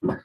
Okay.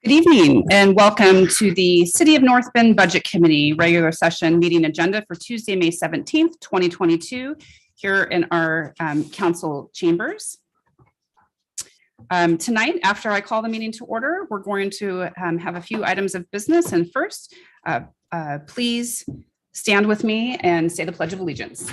Good evening and welcome to the City of North Bend Budget Committee regular session meeting agenda for Tuesday, May 17th, 2022, here in our council chambers. Tonight, after I call the meeting to order, we're going to have a few items of business. And first, please stand with me and say the Pledge of Allegiance.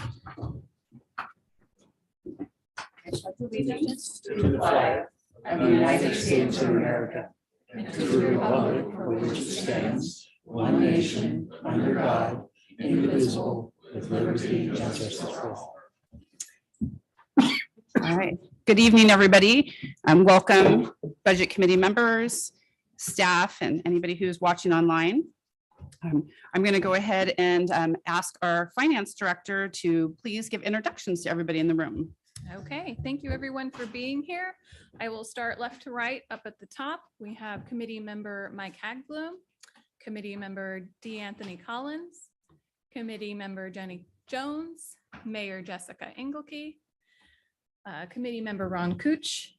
Allegiance to the flag of the United States of America and to the republic for which it stands, one nation, under God, indivisible, with liberty and justice for all. All right. Good evening, everybody. Welcome, Budget Committee members, staff, and anybody who's watching online. I'm going to go ahead and ask our Finance Director to please give introductions to everybody in the room. Okay, thank you everyone for being here. I will start left to right. Up at the top, we have Committee Member Mike Hagbloom, Committee Member D. Anthony Collins, Committee Member Jenny Jones, Mayor Jessica Engelke, Committee Member Ron Cooch,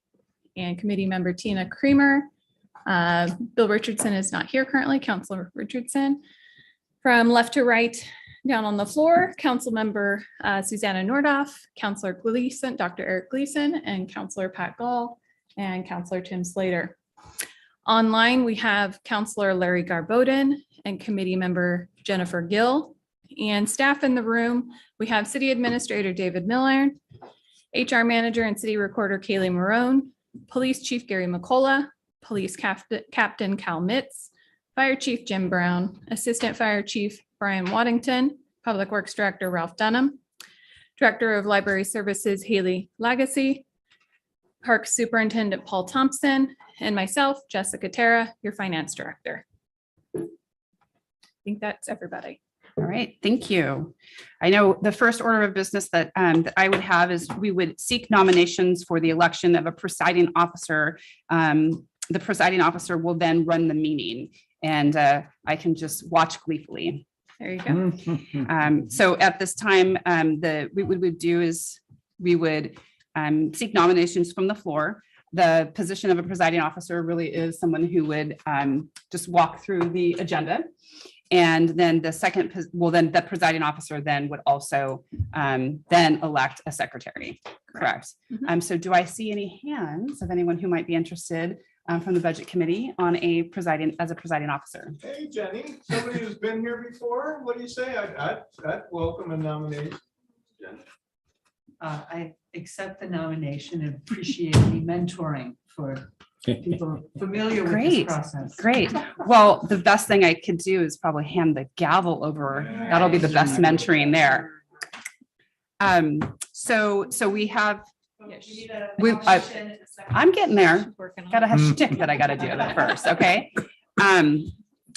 and Committee Member Tina Creamer. Bill Richardson is not here currently, Councilor Richardson. From left to right, down on the floor, Council Member Susanna Nordoff, Councilor Gleason, Dr. Eric Gleason, and Councilor Pat Gall, and Councilor Tim Slater. Online, we have Councilor Larry Garbodin and Committee Member Jennifer Gill. And staff in the room, we have City Administrator David Miller, HR Manager and City Recorder Kaylee Marone, Police Chief Gary McCullough, Police Captain Cal Mitz, Fire Chief Jim Brown, Assistant Fire Chief Brian Waddington, Public Works Director Ralph Dunham, Director of Library Services Haley Lagacy, Park Superintendent Paul Thompson, and myself, Jessica Terra, your Finance Director. I think that's everybody. All right, thank you. I know the first order of business that I would have is we would seek nominations for the election of a presiding officer. The presiding officer will then run the meeting, and I can just watch gleefully. There you go. So at this time, what we would do is we would seek nominations from the floor. The position of a presiding officer really is someone who would just walk through the agenda. And then the second, then the presiding officer then would also then elect a secretary, correct? So do I see any hands of anyone who might be interested from the Budget Committee on a presiding officer? Hey, Jenny, somebody who's been here before, what do you say? I'd welcome a nomination. Jenny. I accept the nomination and appreciate any mentoring for people familiar with this process. Great. Well, the best thing I could do is probably hand the gavel over. That'll be the best mentoring there. So we have, I'm getting there. Gotta have shtick that I gotta do that first, okay?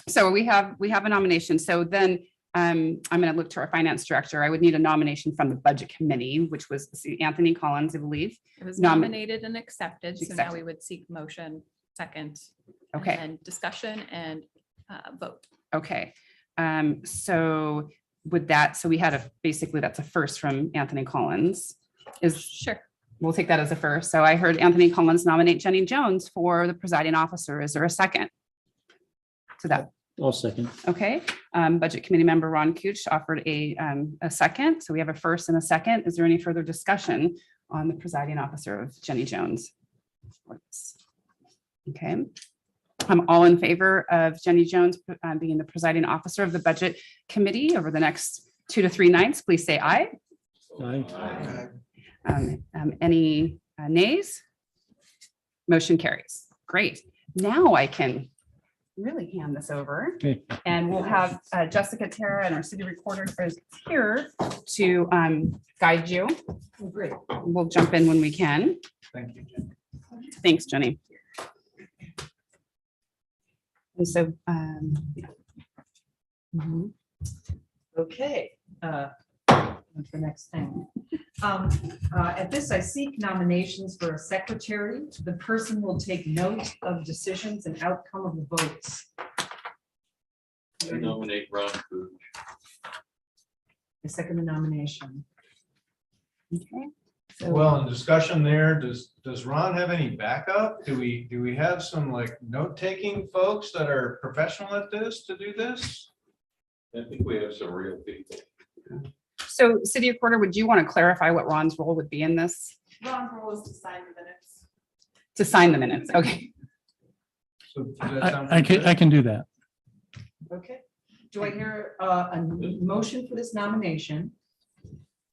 So we have a nomination. So then I'm gonna look to our Finance Director. I would need a nomination from the Budget Committee, which was Anthony Collins, I believe. It was nominated and accepted, so now Accepted. we would seek motion second. Okay. And discussion and vote. Okay, so with that, so we had basically that's a first from Anthony Collins. Sure. We'll take that as a first. So I heard Anthony Collins nominate Jenny Jones for the presiding officer. Is there a second to that? I'll second. Okay, Budget Committee Member Ron Cooch offered a second. So we have a first and a second. Is there any further discussion on the presiding officer of Jenny Jones? Okay. I'm all in favor of Jenny Jones being the presiding officer of the Budget Committee over the next 2 to 3 nights. Please say aye. Aye. Any nays? Motion carries. Great. Now I can really hand this over, Okay. and we'll have Jessica Terra and our city recorder is here to guide you. Great. We'll jump in when we can. Thank you, Jenny. Thanks, Jenny. And so, Okay. What's the next thing? At this, I seek nominations for a secretary. The person will take note of decisions and outcome of the votes. I nominate Ron Cooch. I second the nomination. Okay. So- Well, in discussion there, does Ron have any backup? Do we have some like note-taking folks that are professional at this to do this? I think we have some real people. So City Recorder, would you want to clarify what Ron's role would be in this? Ron's role is to sign the minutes. To sign the minutes, okay. So does that sound I good? can do that. Okay. Do I hear a motion for this nomination?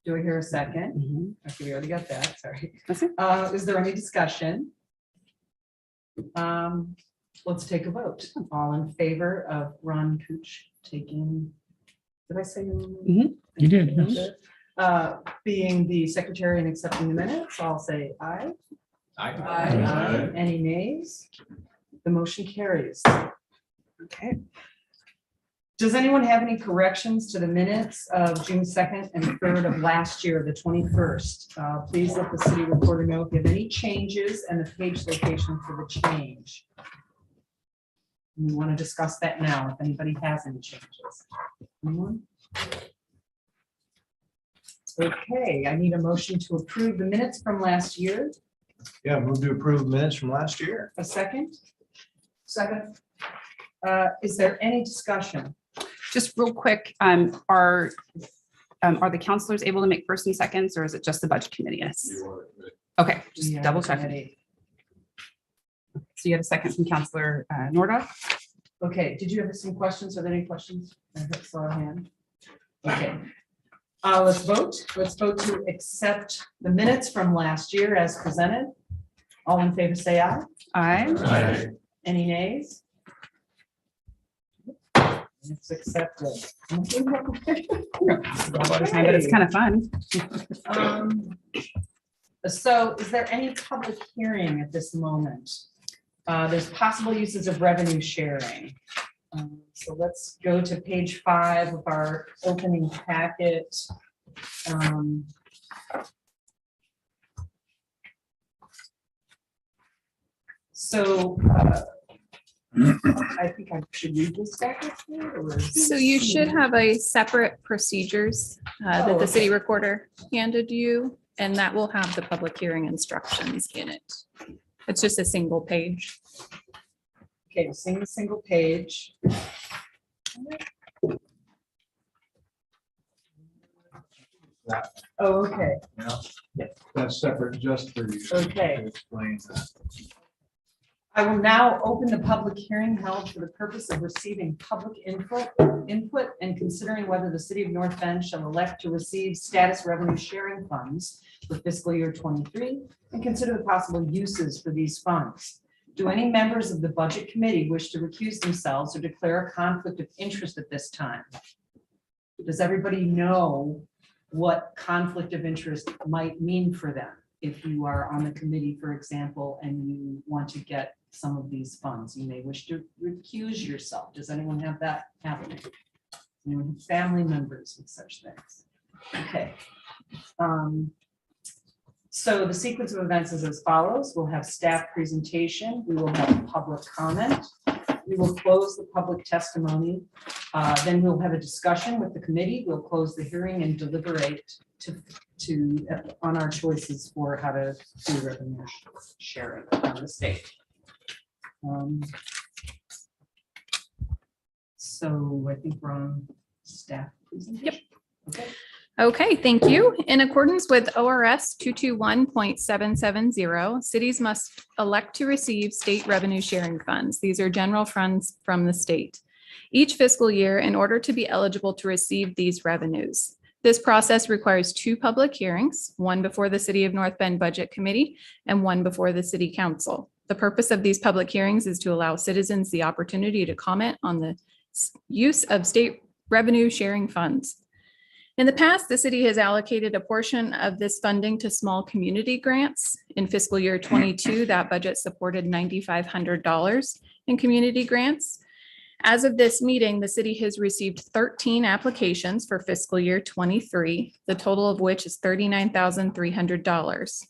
Do I hear a second? Mhm. Okay, we already got that, sorry. That's it. Is there any discussion? Let's take a vote. All in favor of Ron Cooch taking, did I say? your name? You did, yes. Being the secretary and accepting the minutes, I'll say aye. Aye. Any nays? The motion carries. Okay. Does anyone have any corrections to the minutes of June 2nd and 3rd of last year, the 21st? Please let the city recorder know if you have any changes and the page location for the change. We want to discuss that now, if anybody has any changes. Anyone? Okay, I need a motion to approve the minutes from last year. Yeah, move to approve minutes from last year. A second? Second. Is there any discussion? Just real quick, are the counselors able to make first and seconds, or is it just the budget committee? Yes. You are- Okay, just Yeah, double checking. ready. So you have a second from Counselor Norda? Okay, did you have some questions? Are there any questions? I saw a hand. Okay. Let's vote. Let's vote to accept the minutes from last year as presented. All in favor, say aye. Aye. Aye. Any nays? It's accepted. But it's kind of fun. So is there any public hearing at this moment? There's possible uses of revenue sharing. So let's go to page 5 of our opening packet. So I think I should read this back. So you should have a separate procedures that the city recorder handed you, and that will have the public hearing instructions in it. It's just a single page. Okay, single page. Oh, okay, That's separate just for you. Okay. To explain that. I will now open the public hearing held for the purpose of receiving public input and considering whether the city of North Bend shall elect to receive status revenue sharing funds for fiscal year 23 and consider the possible uses for these funds. Do any members of the budget committee wish to recuse themselves or declare a conflict of interest at this time? Does everybody know what conflict of interest might mean for them? If you are on the committee, for example, and you want to get some of these funds, you may wish to recuse yourself. Does anyone have that happening? Anyone have family members with such things? Okay. So the sequence of events is as follows. We'll have staff presentation. We will have public comment. We will close the public testimony. Then we'll have a discussion with the committee. We'll close the hearing and deliberate on our choices for how to do revenue sharing on the state. So I think we're on staff presentation. Yep. Okay. Okay, thank you. In accordance with ORS 221.770, cities must elect to receive state revenue sharing funds. These are general funds from the state each fiscal year in order to be eligible to receive these revenues. This process requires 2 public hearings, one before the City of North Bend Budget Committee and one before the City Council. The purpose of these public hearings is to allow citizens the opportunity to comment on the use of state revenue sharing funds. In the past, the city has allocated a portion of this funding to small community grants. In fiscal year 22, that budget supported $9,500 in community grants. As of this meeting, the city has received 13 applications for fiscal year 23, the total of which is $39,300.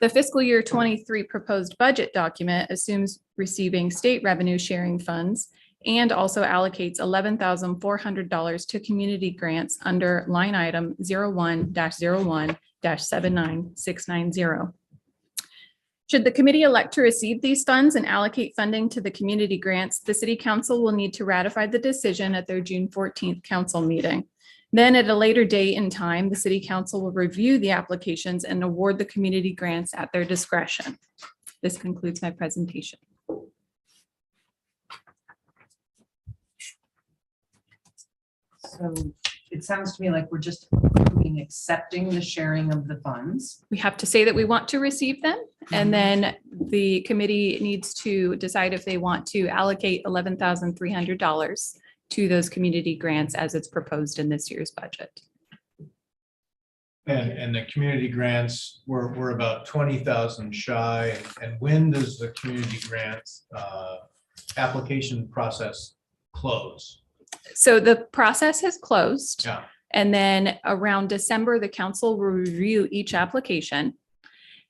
The fiscal year 23 proposed budget document assumes receiving state revenue sharing funds and also allocates $11,400 to community grants under line item 01-01-79690. Should the committee elect to receive these funds and allocate funding to the community grants, the city council will need to ratify the decision at their June 14th council meeting. Then at a later date and time, the city council will review the applications and award the community grants at their discretion. This concludes my presentation. So it sounds to me like we're just approving, accepting the sharing of the funds. We have to say that we want to receive them, and then the committee needs to decide if they want to allocate $11,300 to those community grants as it's proposed in this year's budget. And the community grants, we're about 20,000 shy. And when does the community grants application process close? So the process has closed. Yeah. And then around December, the council will review each application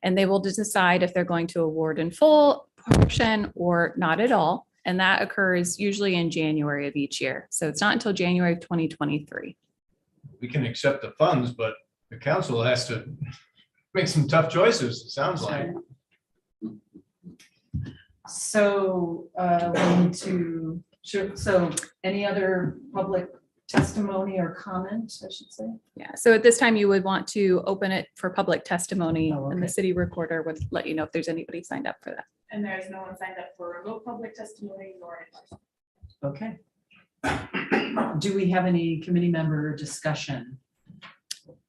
and they will decide if they're going to award in full portion or not at all. And that occurs usually in January of each year. So it's not until January of 2023. We can accept the funds, but the council has to make some tough choices, it sounds like. So we need to, so any other public testimony or comment, I should say? Yeah, so at this time you would want to open it for public testimony Oh, and the okay. city recorder would let you know if there's anybody signed up for that. And there's no one signed up for remote public testimony nor in person. Okay. Do we have any committee member discussion?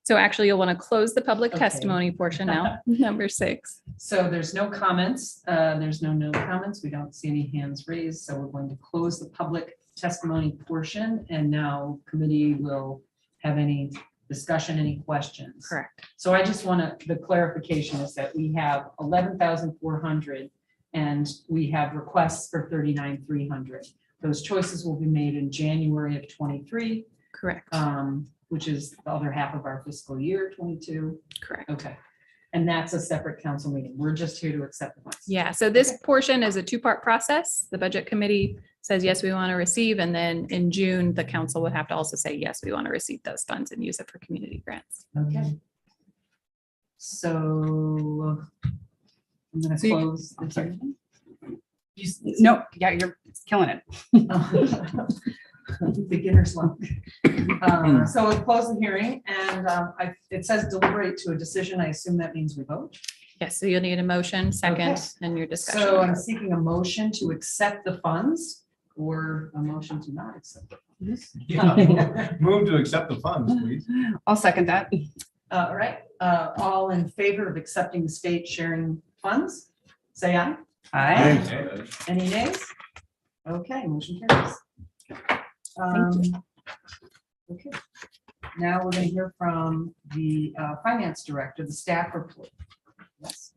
So actually you'll want to close the public Okay. testimony portion now, number 6. So there's no comments. There's no comments. We don't see any hands raised. So we're going to close the public testimony portion. And now committee will have any discussion, any questions. Correct. So I just want to, the clarification is that we have 11,400 and we have requests for 39,300. Those choices will be made in January of 23, Correct. which is the other half of our fiscal year 22. Correct. Okay. And that's a separate council meeting. We're just here to accept the funds. Yeah, so this portion is a 2-part process. The budget committee says, yes, we want to receive. And then in June, the council would have to also say, yes, we want to receive those funds and use it for community grants. Okay. So I'm going So to you- close. I'm sorry. You s- No, yeah, you're killing it. Beginner's luck. So we'll close the hearing and it says deliberate to a decision. I assume that means we vote. Yes, so you'll need a motion, second, Okay. and your So I'm discussion. seeking a motion to accept the funds or a motion to not accept. the funds. Yeah, move to accept the funds, please. I'll second that. All right, all in favor of accepting the state sharing funds? Say aye. Aye. Any nays? Okay, motion carries. Okay, now we're going to hear from the finance director, the staff report. Yes.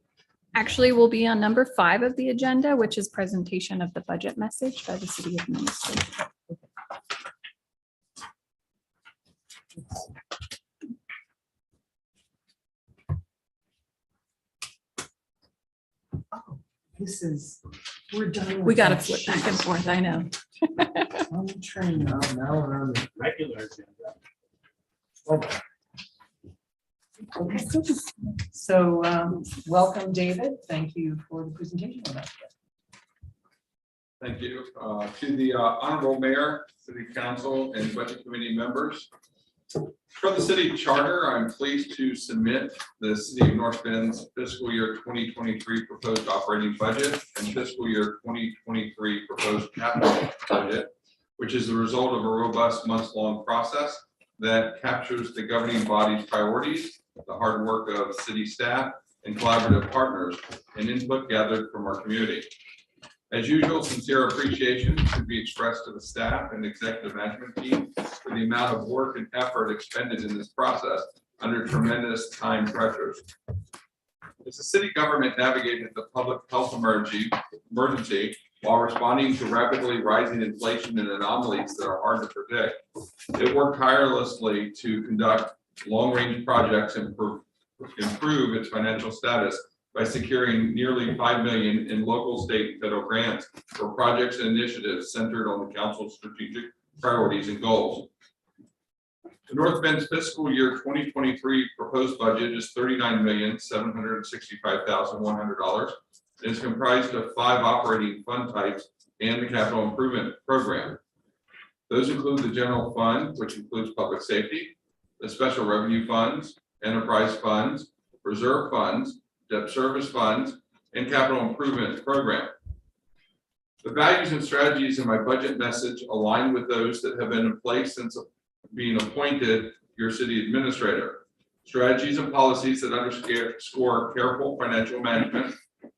Actually, we'll be on number 5 of the agenda, which is presentation of the budget message by the city administrator. Oh, this is, we're done. We with got to that flip back and sheet. forth, I know. On the train. Now we're on the regular agenda. Oh, Okay. So welcome, David. Thank you for the presentation. Thank you. To the Honorable Mayor, City Council, and Budget Committee members. For the city charter, I'm pleased to submit the City of North Bend's fiscal year 2023 proposed operating budget and fiscal year 2023 proposed capital budget, which is the result of a robust months-long process that captures the governing body's priorities, the hard work of city staff, and collaborative partners, and input gathered from our community. As usual, sincere appreciation should be expressed to the staff and executive management team for the amount of work and effort expended in this process under tremendous time pressures. As the city government navigated the public health emergency While responding to rapidly rising inflation and anomalies that are hard to predict, it worked tirelessly to conduct long-range projects and improve its financial status by securing nearly $5 million in local, state, and federal grants for projects and initiatives centered on the council's strategic priorities and goals. The North Bend's fiscal year 2023 proposed budget is $39,765,100 and is comprised of 5 operating fund types and the capital improvement program. Those include the general fund, which includes public safety, the special revenue funds, enterprise funds, reserve funds, debt service funds, and capital improvement program. The values and strategies in my budget message align with those that have been in place since being appointed your city administrator. Strategies and policies that underscore careful financial management,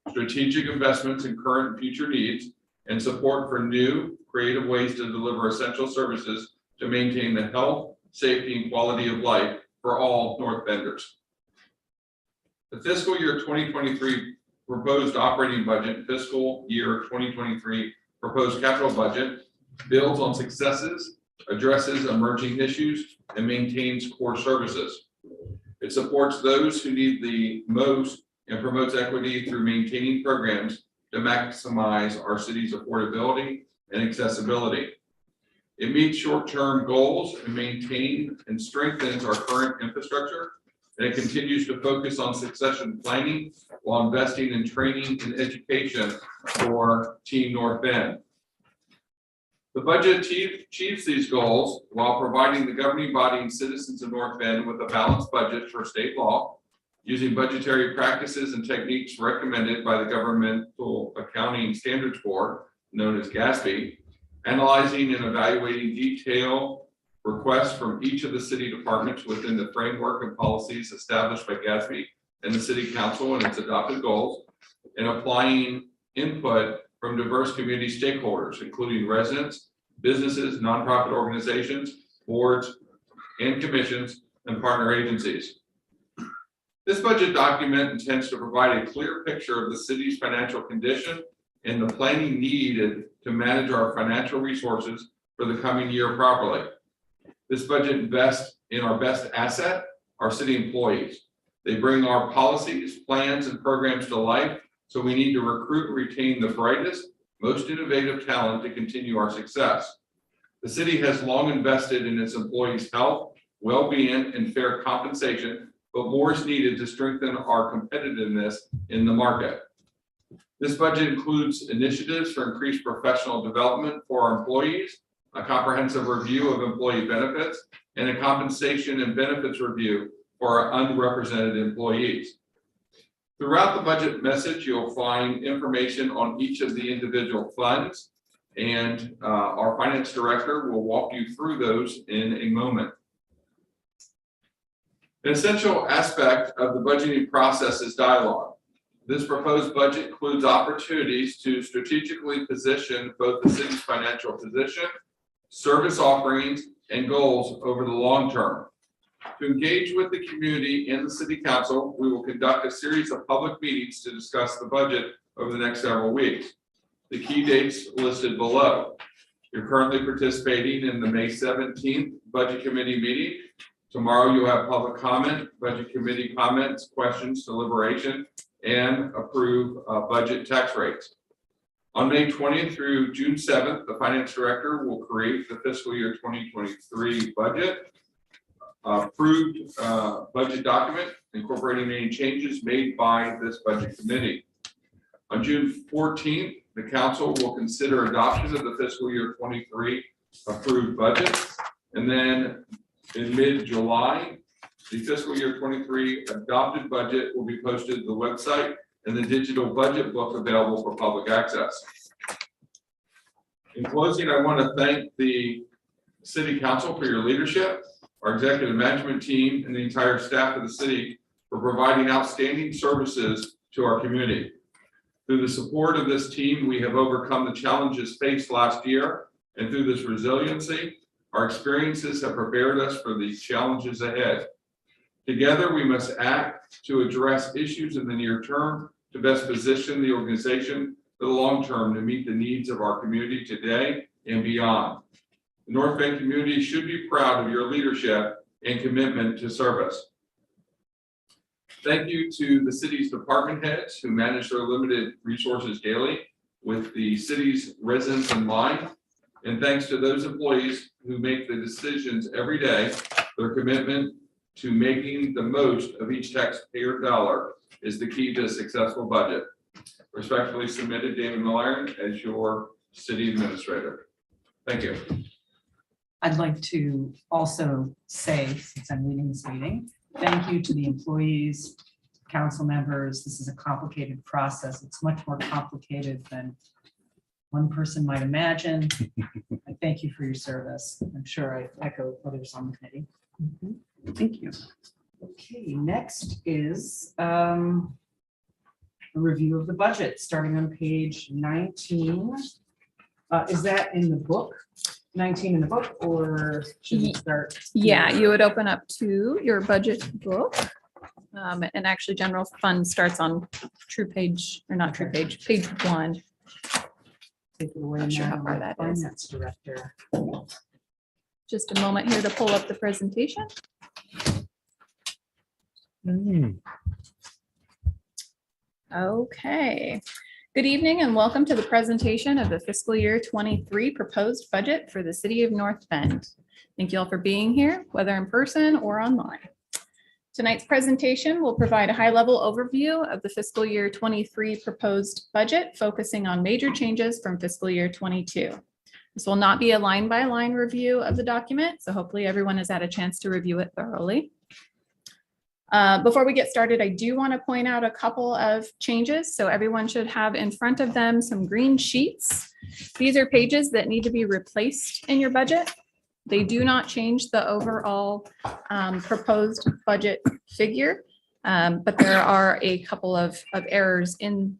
strategic investments in current and future needs, and support for new, creative ways to deliver essential services to maintain the health, safety, and quality of life for all North Benders. The fiscal year 2023 proposed operating budget, fiscal year 2023 proposed capital budget builds on successes, addresses emerging issues, and maintains core services. It supports those who need the most and promotes equity through maintaining programs to maximize our city's affordability and accessibility. It meets short-term goals and maintains and strengthens our current infrastructure, and it continues to focus on succession planning while investing in training and education for Team North Bend. The budget achieves these goals while providing the governing body and citizens of North Bend with a balanced budget for state law, using budgetary practices and techniques recommended by the Governmental Accounting Standards Board, known as GASB, analyzing and evaluating detailed requests from each of the city departments within the framework and policies established by GASB and the city council and its adopted goals, and applying input from diverse community stakeholders, including residents, businesses, nonprofit organizations, boards, and commissions, and partner agencies. This budget document intends to provide a clear picture of the city's financial condition and the planning needed to manage our financial resources for the coming year properly. This budget invests in our best asset, our city employees. They bring our policies, plans, and programs to life, so we need to recruit and retain the brightest, most innovative talent to continue our success. The city has long invested in its employees' health, well-being, and fair compensation, but more is needed to strengthen our competitiveness in the market. This budget includes initiatives for increased professional development for our employees, a comprehensive review of employee benefits, and a compensation and benefits review for our unrepresented employees. Throughout the budget message, you'll find information on each of the individual funds, and our finance director will walk you through those in a moment. An essential aspect of the budgeting process is dialogue. This proposed budget includes opportunities to strategically position both the city's financial position, service offerings, and goals over the long term. To engage with the community and the city council, we will conduct a series of public meetings to discuss the budget over the next several weeks. The key dates listed below. You're currently participating in the May 17th Budget Committee meeting. Tomorrow you'll have public comment, Budget Committee comments, questions, deliberation, and approve budget tax rates. On May 20th through June 7th, the finance director will create the fiscal year 2023 budget, approved budget document incorporating any changes made by this budget committee. On June 14th, the council will consider adoption of the fiscal year 23 approved budget. And then in mid-July, the fiscal year 23 adopted budget will be posted to the website and the digital budget book available for public access. In closing, I want to thank the city council for your leadership, our executive management team, and the entire staff of the city for providing outstanding services to our community. Through the support of this team, we have overcome the challenges faced last year, and through this resiliency, our experiences have prepared us for the challenges ahead. Together, we must act to address issues in the near term to best position the organization for the long term to meet the needs of our community today and beyond. The North Bend community should be proud of your leadership and commitment to service. Thank you to the city's department heads who manage their limited resources daily with the city's residents in mind. And thanks to those employees who make the decisions every day. Their commitment to making the most of each taxpayer dollar is the key to a successful budget. Respectfully submitted, David Milliron as your city administrator. Thank you. I'd like to also say, since I'm leading this meeting, thank you to the employees, council members. This is a complicated process. It's much more complicated than one person might imagine. I thank you for your service. I'm sure I echo others on the committee. Thank you. Okay, next is a review of the budget, starting on page 19. Is that in the book? 19 in the book, or should we start? Yeah, you would open up to your budget book. And actually, general fund starts on true page, or not true page, page 1. Take it away Not sure how now, far that is. Finance Director. Just a moment here to pull up the presentation. Okay. Good evening and welcome to the presentation of the fiscal year 23 proposed budget for the city of North Bend. Thank you all for being here, whether in person or online. Tonight's presentation will provide a high-level overview of the fiscal year 23 proposed budget, focusing on major changes from fiscal year 22. This will not be a line-by-line review of the document, so hopefully everyone has had a chance to review it thoroughly. Before we get started, I do want to point out a couple of changes. So everyone should have in front of them some green sheets. These are pages that need to be replaced in your budget. They do not change the overall proposed budget figure, but there are a couple of errors in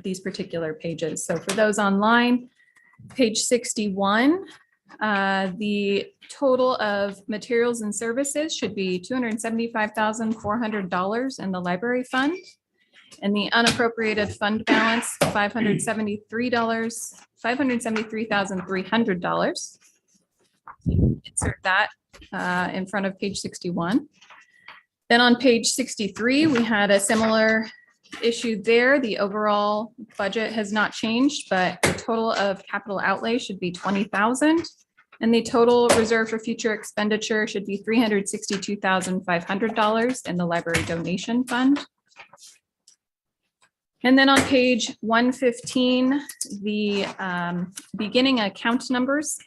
these particular pages. So for those online, page 61, the total of materials and services should be $275,400 in the library fund. And the unappropriated fund balance, $573,300. Insert that in front of page 61. Then on page 63, we had a similar issue there. The overall budget has not changed, but the total of capital outlay should be $20,000. And the total reserve for future expenditure should be $362,500 in the library donation fund. And then on page 115, the beginning account numbers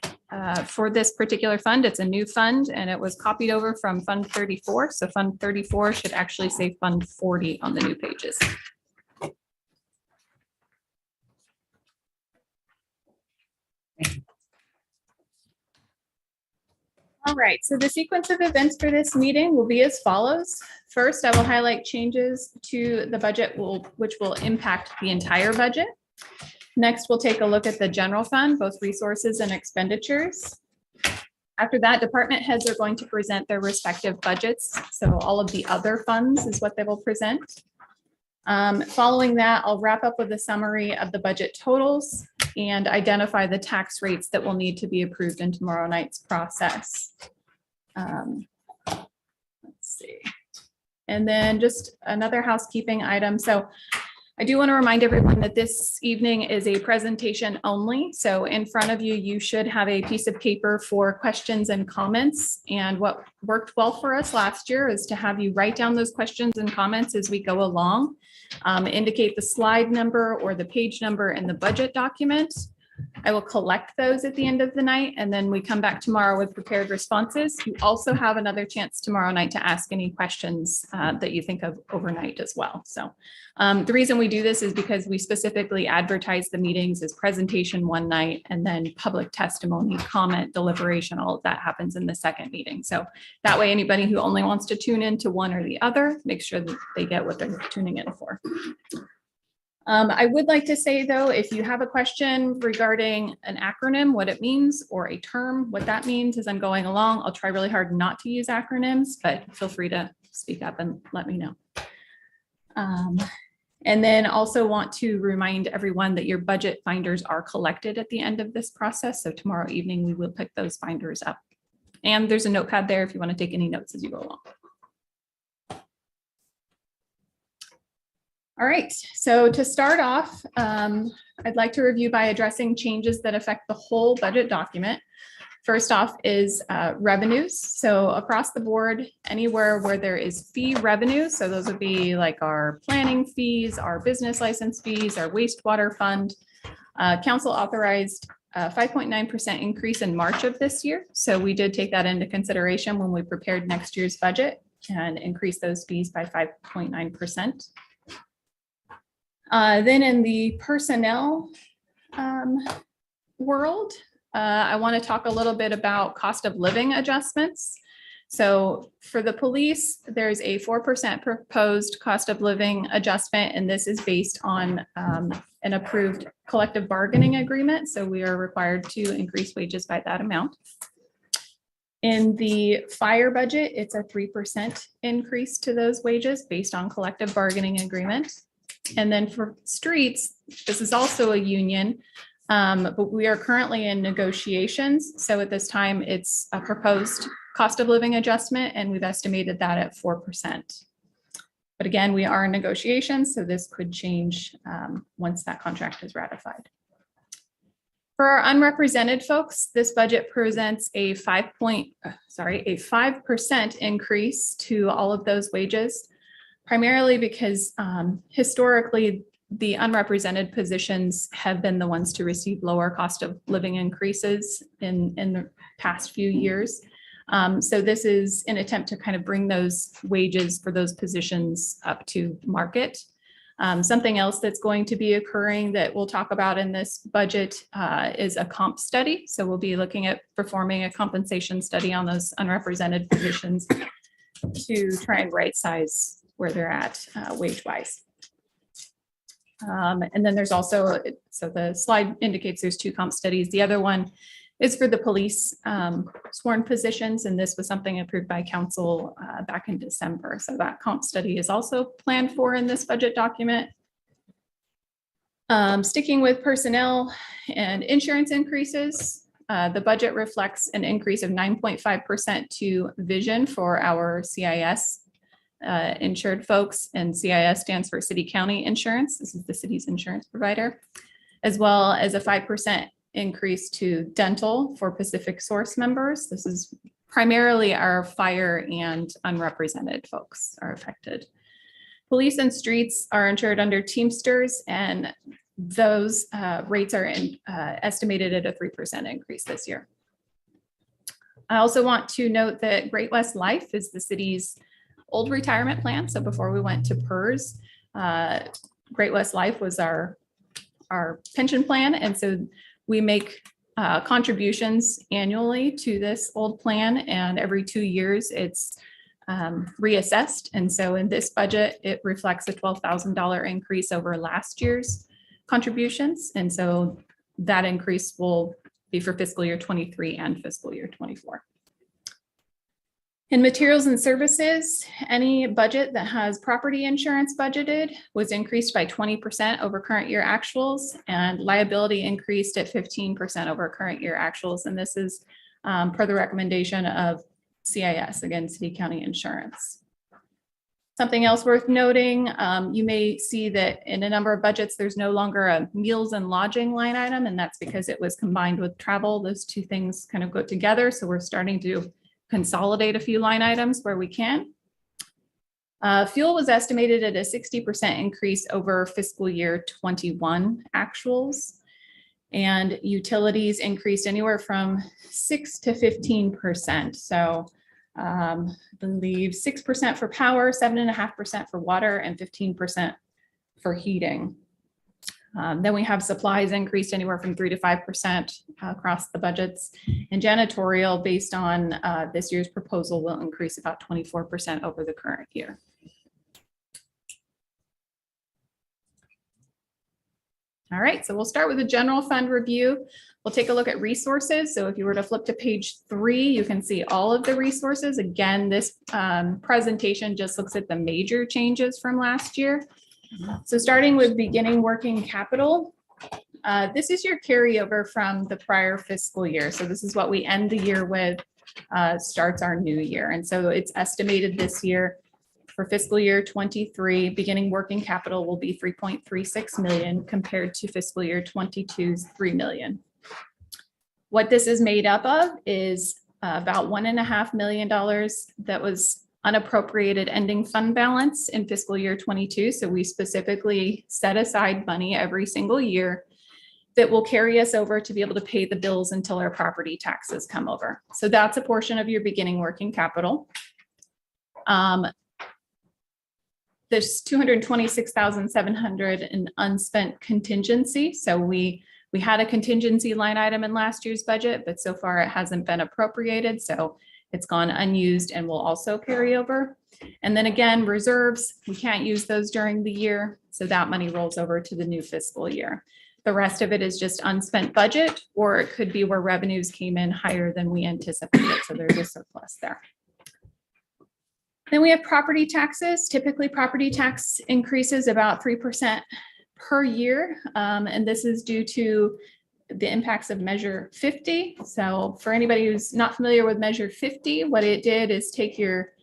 for this particular fund, it's a new fund and it was copied over from Fund 34. So Fund 34 should actually say Fund 40 on the new pages. All right, so the sequence of events for this meeting will be as follows. First, I will highlight changes to the budget which will impact the entire budget. Next, we'll take a look at the general fund, both resources and expenditures. After that, department heads are going to present their respective budgets. So all of the other funds is what they will present. Following that, I'll wrap up with a summary of the budget totals and identify the tax rates that will need to be approved in tomorrow night's process. Let's see. And then just another housekeeping item. So I do want to remind everyone that this evening is a presentation only. So in front of you, you should have a piece of paper for questions and comments. And what worked well for us last year is to have you write down those questions and comments as we go along. Indicate the slide number or the page number in the budget document. I will collect those at the end of the night, and then we come back tomorrow with prepared responses. You also have another chance tomorrow night to ask any questions that you think of overnight as well. So the reason we do this is because we specifically advertise the meetings as presentation one night, and then public testimony, comment, deliberation, all of that happens in the second meeting. So that way, anybody who only wants to tune into one or the other, make sure that they get what they're tuning in for. I would like to say, though, if you have a question regarding an acronym, what it means, or a term, what that means as I'm going along, I'll try really hard not to use acronyms, but feel free to speak up and let me know. And then also want to remind everyone that your budget finders are collected at the end of this process. So tomorrow evening, we will pick those finders up. And there's a notepad there if you want to take any notes as you go along. All right, so to start off, I'd like to review by addressing changes that affect the whole budget document. First off is revenues. So across the board, anywhere where there is fee revenue, so those would be like our planning fees, our business license fees, our wastewater fund. Council authorized a 5.9% increase in March of this year. So we did take that into consideration when we prepared next year's budget and increase those fees by 5.9%. Then in the personnel world, I want to talk a little bit about cost of living adjustments. So for the police, there's a 4% proposed cost of living adjustment, and this is based on an approved collective bargaining agreement. So we are required to increase wages by that amount. In the fire budget, it's a 3% increase to those wages based on collective bargaining agreement. And then for streets, this is also a union, but we are currently in negotiations. So at this time, it's a proposed cost of living adjustment, and we've estimated that at 4%. But again, we are in negotiations, so this could change once that contract is ratified. For our unrepresented folks, this budget presents a 5% increase to all of those wages, primarily because historically, the unrepresented positions have been the ones to receive lower cost of living increases in the past few years. So this is an attempt to kind of bring those wages for those positions up to market. Something else that's going to be occurring that we'll talk about in this budget is a comp study. So we'll be looking at performing a compensation study on those unrepresented positions to try and right size where they're at wage-wise. And then there's also, so the slide indicates there's 2 comp studies. The other one is for the police sworn positions, and this was something approved by council back in December. So that comp study is also planned for in this budget document. Sticking with personnel and insurance increases, the budget reflects an increase of 9.5% to vision for our CIS insured folks, and CIS stands for City County Insurance. This is the city's insurance provider, as well as a 5% increase to dental for Pacific Source members. This is primarily our fire and unrepresented folks are affected. Police and streets are insured under Teamsters, and those rates are estimated at a 3% increase this year. I also want to note that Great West Life is the city's old retirement plan. So before we went to PERS, Great West Life was our pension plan. And so we make contributions annually to this old plan, and every 2 years it's reassessed. And so in this budget, it reflects a $12,000 increase over last year's contributions. And so that increase will be for fiscal year 23 and fiscal year 24. In materials and services, any budget that has property insurance budgeted was increased by 20% over current year actuals, and liability increased at 15% over current year actuals. And this is per the recommendation of CIS, again, City County Insurance. Something else worth noting, you may see that in a number of budgets, there's no longer a meals and lodging line item, and that's because it was combined with travel. Those 2 things kind of go together. So we're starting to consolidate a few line items where we can. Fuel was estimated at a 60% increase over fiscal year 21 actuals, and utilities increased anywhere from 6 to 15%. So I believe 6% for power, 7.5% for water, and 15% for heating. Then we have supplies increased anywhere from 3 to 5% across the budgets, and janitorial, based on this year's proposal, will increase about 24% over the current year. All right, so we'll start with a general fund review. We'll take a look at resources. So if you were to flip to page 3, you can see all of the resources. Again, this presentation just looks at the major changes from last year. So starting with beginning working capital, this is your carryover from the prior fiscal year. So this is what we end the year with, starts our new year. And so it's estimated this year for fiscal year 23, beginning working capital will be 3.36 million compared to fiscal year 22's 3 million. What this is made up of is about $1.5 million that was unappropriated ending fund balance in fiscal year 22. So we specifically set aside money every single year that will carry us over to be able to pay the bills until our property taxes come over. So that's a portion of your beginning working capital. There's 226,700 in unspent contingency. So we had a contingency line item in last year's budget, but so far it hasn't been appropriated. So it's gone unused and will also carry over. And then again, reserves, we can't use those during the year. So that money rolls over to the new fiscal year. The rest of it is just unspent budget, or it could be where revenues came in higher than we anticipated. So there's a surplus there. Then we have property taxes. Typically, property tax increases about 3% per year. And this is due to the impacts of Measure 50. So for anybody who's not familiar with Measure 50, what it did is take your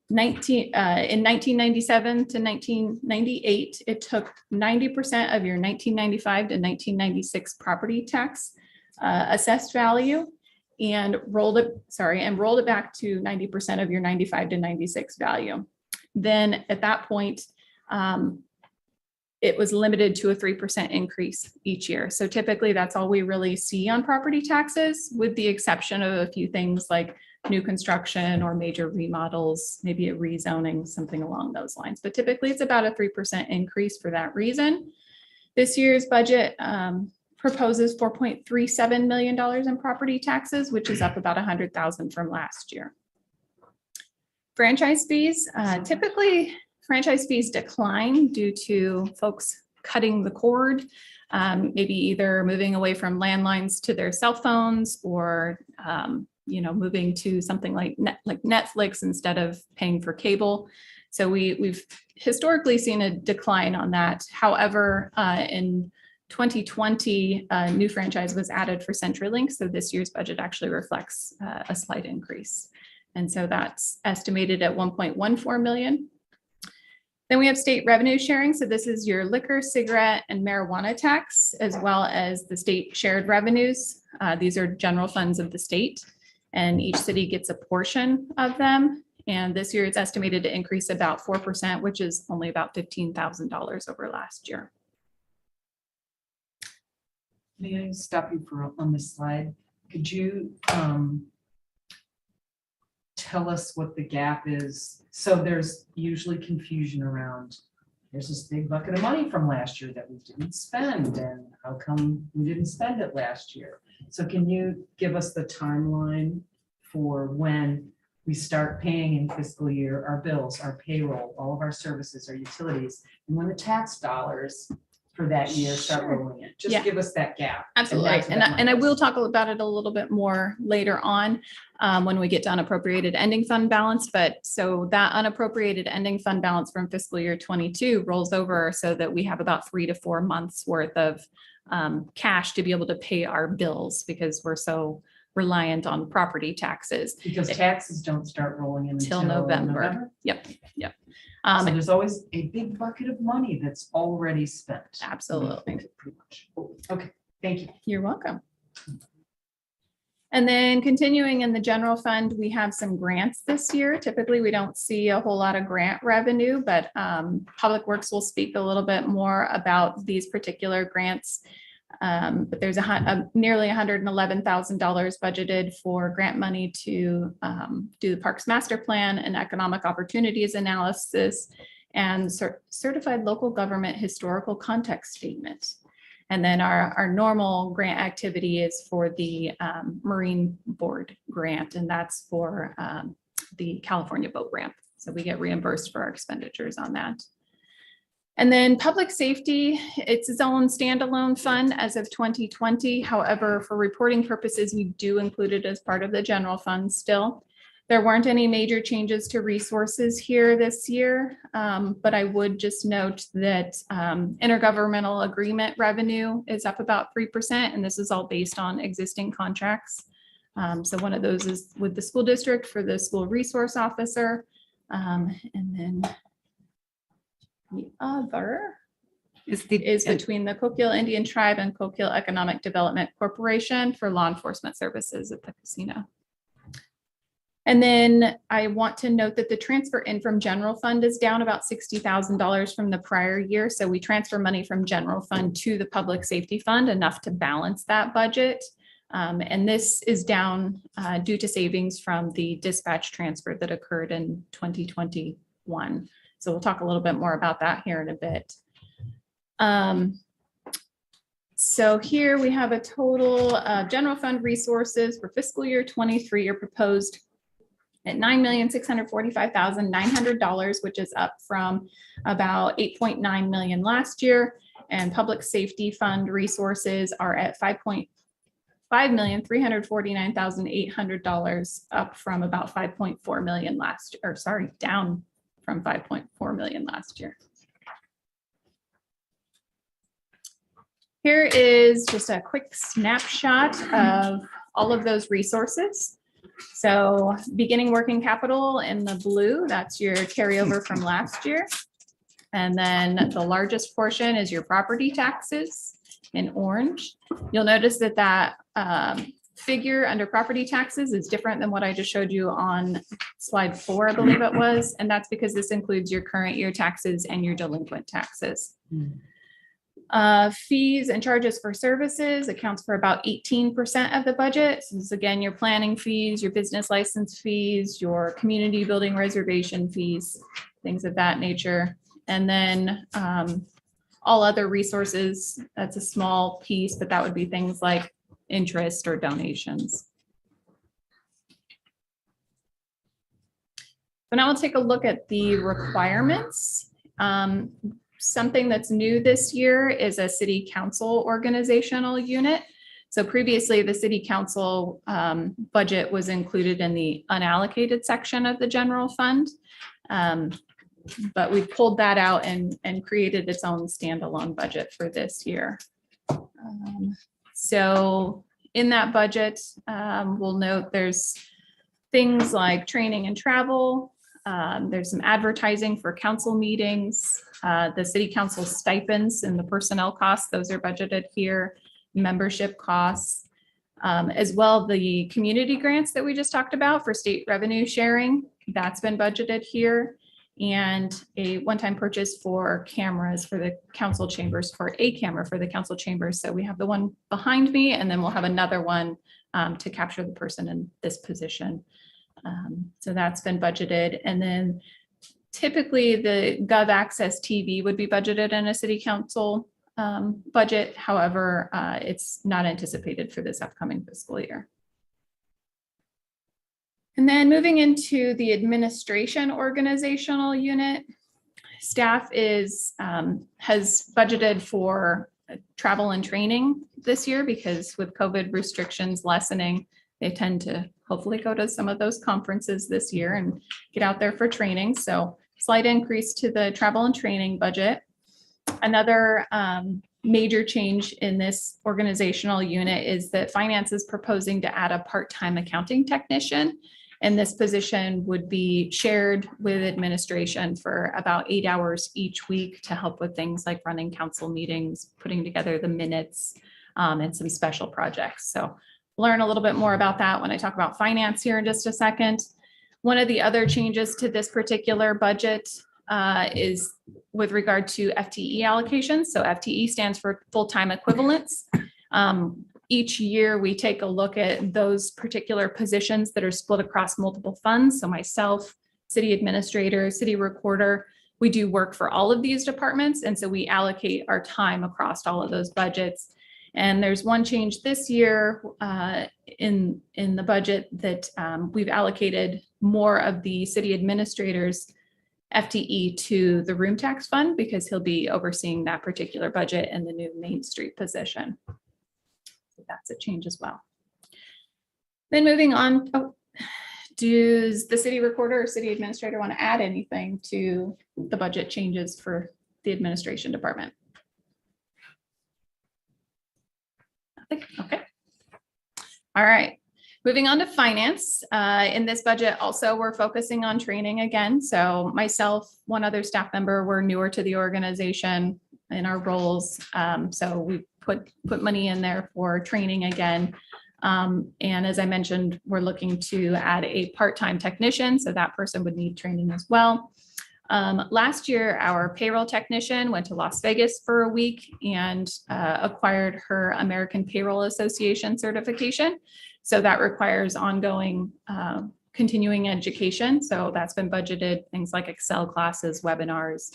in 1997 to 1998, it took 90% of your 1995 to 1996 property tax assessed value and rolled it back to 90% of your 95 to 96 value. Then at that point, it was limited to a 3% increase each year. So typically that's all we really see on property taxes, with the exception of a few things like new construction or major remodels, maybe a rezoning, something along those lines. But typically it's about a 3% increase for that reason. This year's budget proposes $4.37 million in property taxes, which is up about 100,000 from last year. Franchise fees, typically franchise fees decline due to folks cutting the cord, maybe either moving away from landlines to their cell phones, or moving to something like Netflix instead of paying for cable. So we've historically seen a decline on that. However, in 2020, a new franchise was added for CenturyLink. So this year's budget actually reflects a slight increase. And so that's estimated at 1.14 million. Then we have state revenue sharing. So this is your liquor, cigarette, and marijuana tax, as well as the state shared revenues. These are general funds of the state, and each city gets a portion of them. And this year it's estimated to increase about 4%, which is only about $15,000 over last year. May I stop you on this slide? Could you tell us what the gap is? So there's usually confusion around, there's this big bucket of money from last year that we didn't spend, and how come we didn't spend it last year? So can you give us the timeline for when we start paying in fiscal year our bills, our payroll, all of our services, our utilities, and when the tax dollars for that year start rolling in? Just Yeah. give us that gap. Absolutely. that's what that And I money will is. talk about it a little bit more later on when we get to unappropriated ending fund balance. But so that unappropriated ending fund balance from fiscal year 22 rolls over so that we have about 3 to 4 months worth of cash to be able to pay our bills, because we're so reliant on property taxes Because taxes don't start rolling in till until November. Yep. So there's always a big bucket of money that's already spent. Absolutely. Pretty much. Okay, thank you. You're welcome. And then continuing in the general fund, we have some grants this year. Typically, we don't see a whole lot of grant revenue, but Public Works will speak a little bit more about these particular grants. But there's nearly $111,000 budgeted for grant money to do the Parks Master Plan and economic opportunities analysis and certified local government historical context statement. And then our normal grant activity is for the Marine Board grant, and that's for the California boat ramp. So we get reimbursed for our expenditures on that. And then public safety, it's its own standalone fund as of 2020. However, for reporting purposes, we do include it as part of the general fund still. There weren't any major changes to resources here this year, but I would just note that intergovernmental agreement revenue is up about 3%, and this is all based on existing contracts. So one of those is with the school district for the school resource officer. And then the other is between the Coquille Indian Tribe and Coquille Economic Development Corporation for law enforcement services at the casino. And then I want to note that the transfer in from general fund is down about $60,000 from the prior year. So we transfer money from general fund to the public safety fund, enough to balance that budget. And this is down due to savings from the dispatch transfer that occurred in 2021. So we'll talk a little bit more about that here in a bit. So here we have a total general fund resources for fiscal year 23 are proposed at $9,645,900, which is up from about $8.9 million last year. And public safety fund resources are at $5,349,800, up from about $5.4 million last year, or sorry, down from $5.4 million last year. Here is just a quick snapshot of all of those resources. So beginning working capital in the blue, that's your carryover from last year. And then the largest portion is your property taxes in orange. You'll notice that that figure under property taxes is different than what I just showed you on slide 4, I believe it was. And that's because this includes your current year taxes and your delinquent taxes. Fees and charges for services accounts for about 18% of the budget. So this is again, your planning fees, your business license fees, your community building reservation fees, things of that nature. And then all other resources, that's a small piece, but that would be things like interest or donations. So now we'll take a look at the requirements. Something that's new this year is a city council organizational unit. So previously the city council budget was included in the unallocated section of the general fund. But we pulled that out and created its own standalone budget for this year. So in that budget, we'll note there's things like training and travel. There's some advertising for council meetings, the city council stipends and the personnel costs, those are budgeted here, membership costs, as well the community grants that we just talked about for state revenue sharing, that's been budgeted here, and a one-time purchase for cameras for the council chambers, for a camera for the council chambers. So we have the one behind me, and then we'll have another one to capture the person in this position. So that's been budgeted. And then typically the Gov Access TV would be budgeted in a city council budget. However, it's not anticipated for this upcoming fiscal year. And then moving into the administration organizational unit, staff has budgeted for travel and training this year because with COVID restrictions lessening, they tend to hopefully go to some of those conferences this year and get out there for training. So slight increase to the travel and training budget. Another major change in this organizational unit is that finance is proposing to add a part-time accounting technician. And this position would be shared with administration for about 8 hours each week to help with things like running council meetings, putting together the minutes, and some special projects. So learn a little bit more about that when I talk about finance here in just a second. One of the other changes to this particular budget is with regard to FTE allocations. So FTE stands for full-time equivalents. Each year we take a look at those particular positions that are split across multiple funds. So myself, city administrator, city recorder, we do work for all of these departments. And so we allocate our time across all of those budgets. And there's one change this year in the budget that we've allocated more of the city administrator's FTE to the room tax fund because he'll be overseeing that particular budget in the new Main Street position. So that's a change as well. Then moving on Does the city recorder or city administrator want to add anything to the budget changes for the administration department? Nothing? Okay. All right. Moving on to finance. In this budget also, we're focusing on training again. So myself, one other staff member, we're newer to the organization in our roles. So we put money in there for training again. And as I mentioned, we're looking to add a part-time technician. So that person would need training as well. Last year, our payroll technician went to Las Vegas for a week and acquired her American Payroll Association certification. So that requires ongoing continuing education. So that's been budgeted, things like Excel classes, webinars.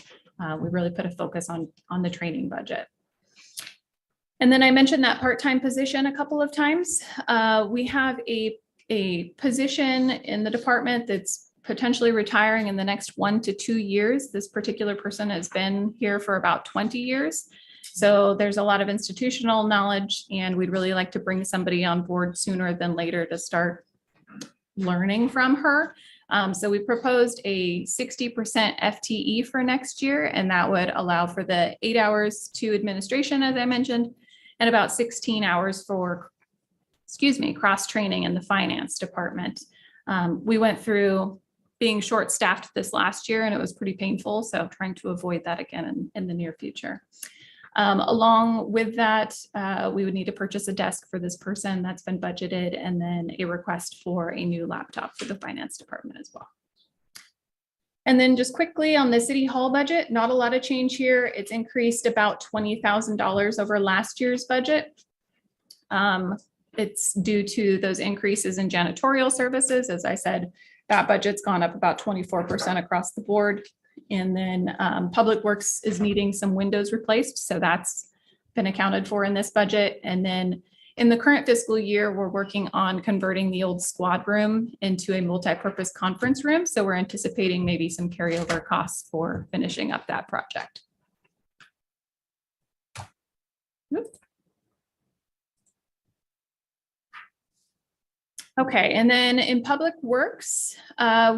We really put a focus on the training budget. And then I mentioned that part-time position a couple of times. We have a position in the department that's potentially retiring in the next 1 to 2 years. This particular person has been here for about 20 years. So there's a lot of institutional knowledge, and we'd really like to bring somebody on board sooner than later to start learning from her. So we proposed a 60% FTE for next year, and that would allow for the 8 hours to administration, as I mentioned, and about 16 hours for, cross-training in the finance department. We went through being short-staffed this last year, and it was pretty painful. So trying to avoid that again in the near future. Along with that, we would need to purchase a desk for this person. That's been budgeted, and then a request for a new laptop for the finance department as well. And then just quickly on the city hall budget, not a lot of change here. It's increased about $20,000 over last year's budget. It's due to those increases in janitorial services. As I said, that budget's gone up about 24% across the board. And then Public Works is needing some windows replaced. So that's been accounted for in this budget. And then in the current fiscal year, we're working on converting the old squad room into a multi-purpose conference room. So we're anticipating maybe some carryover costs for finishing up that project. Okay, and then in Public Works,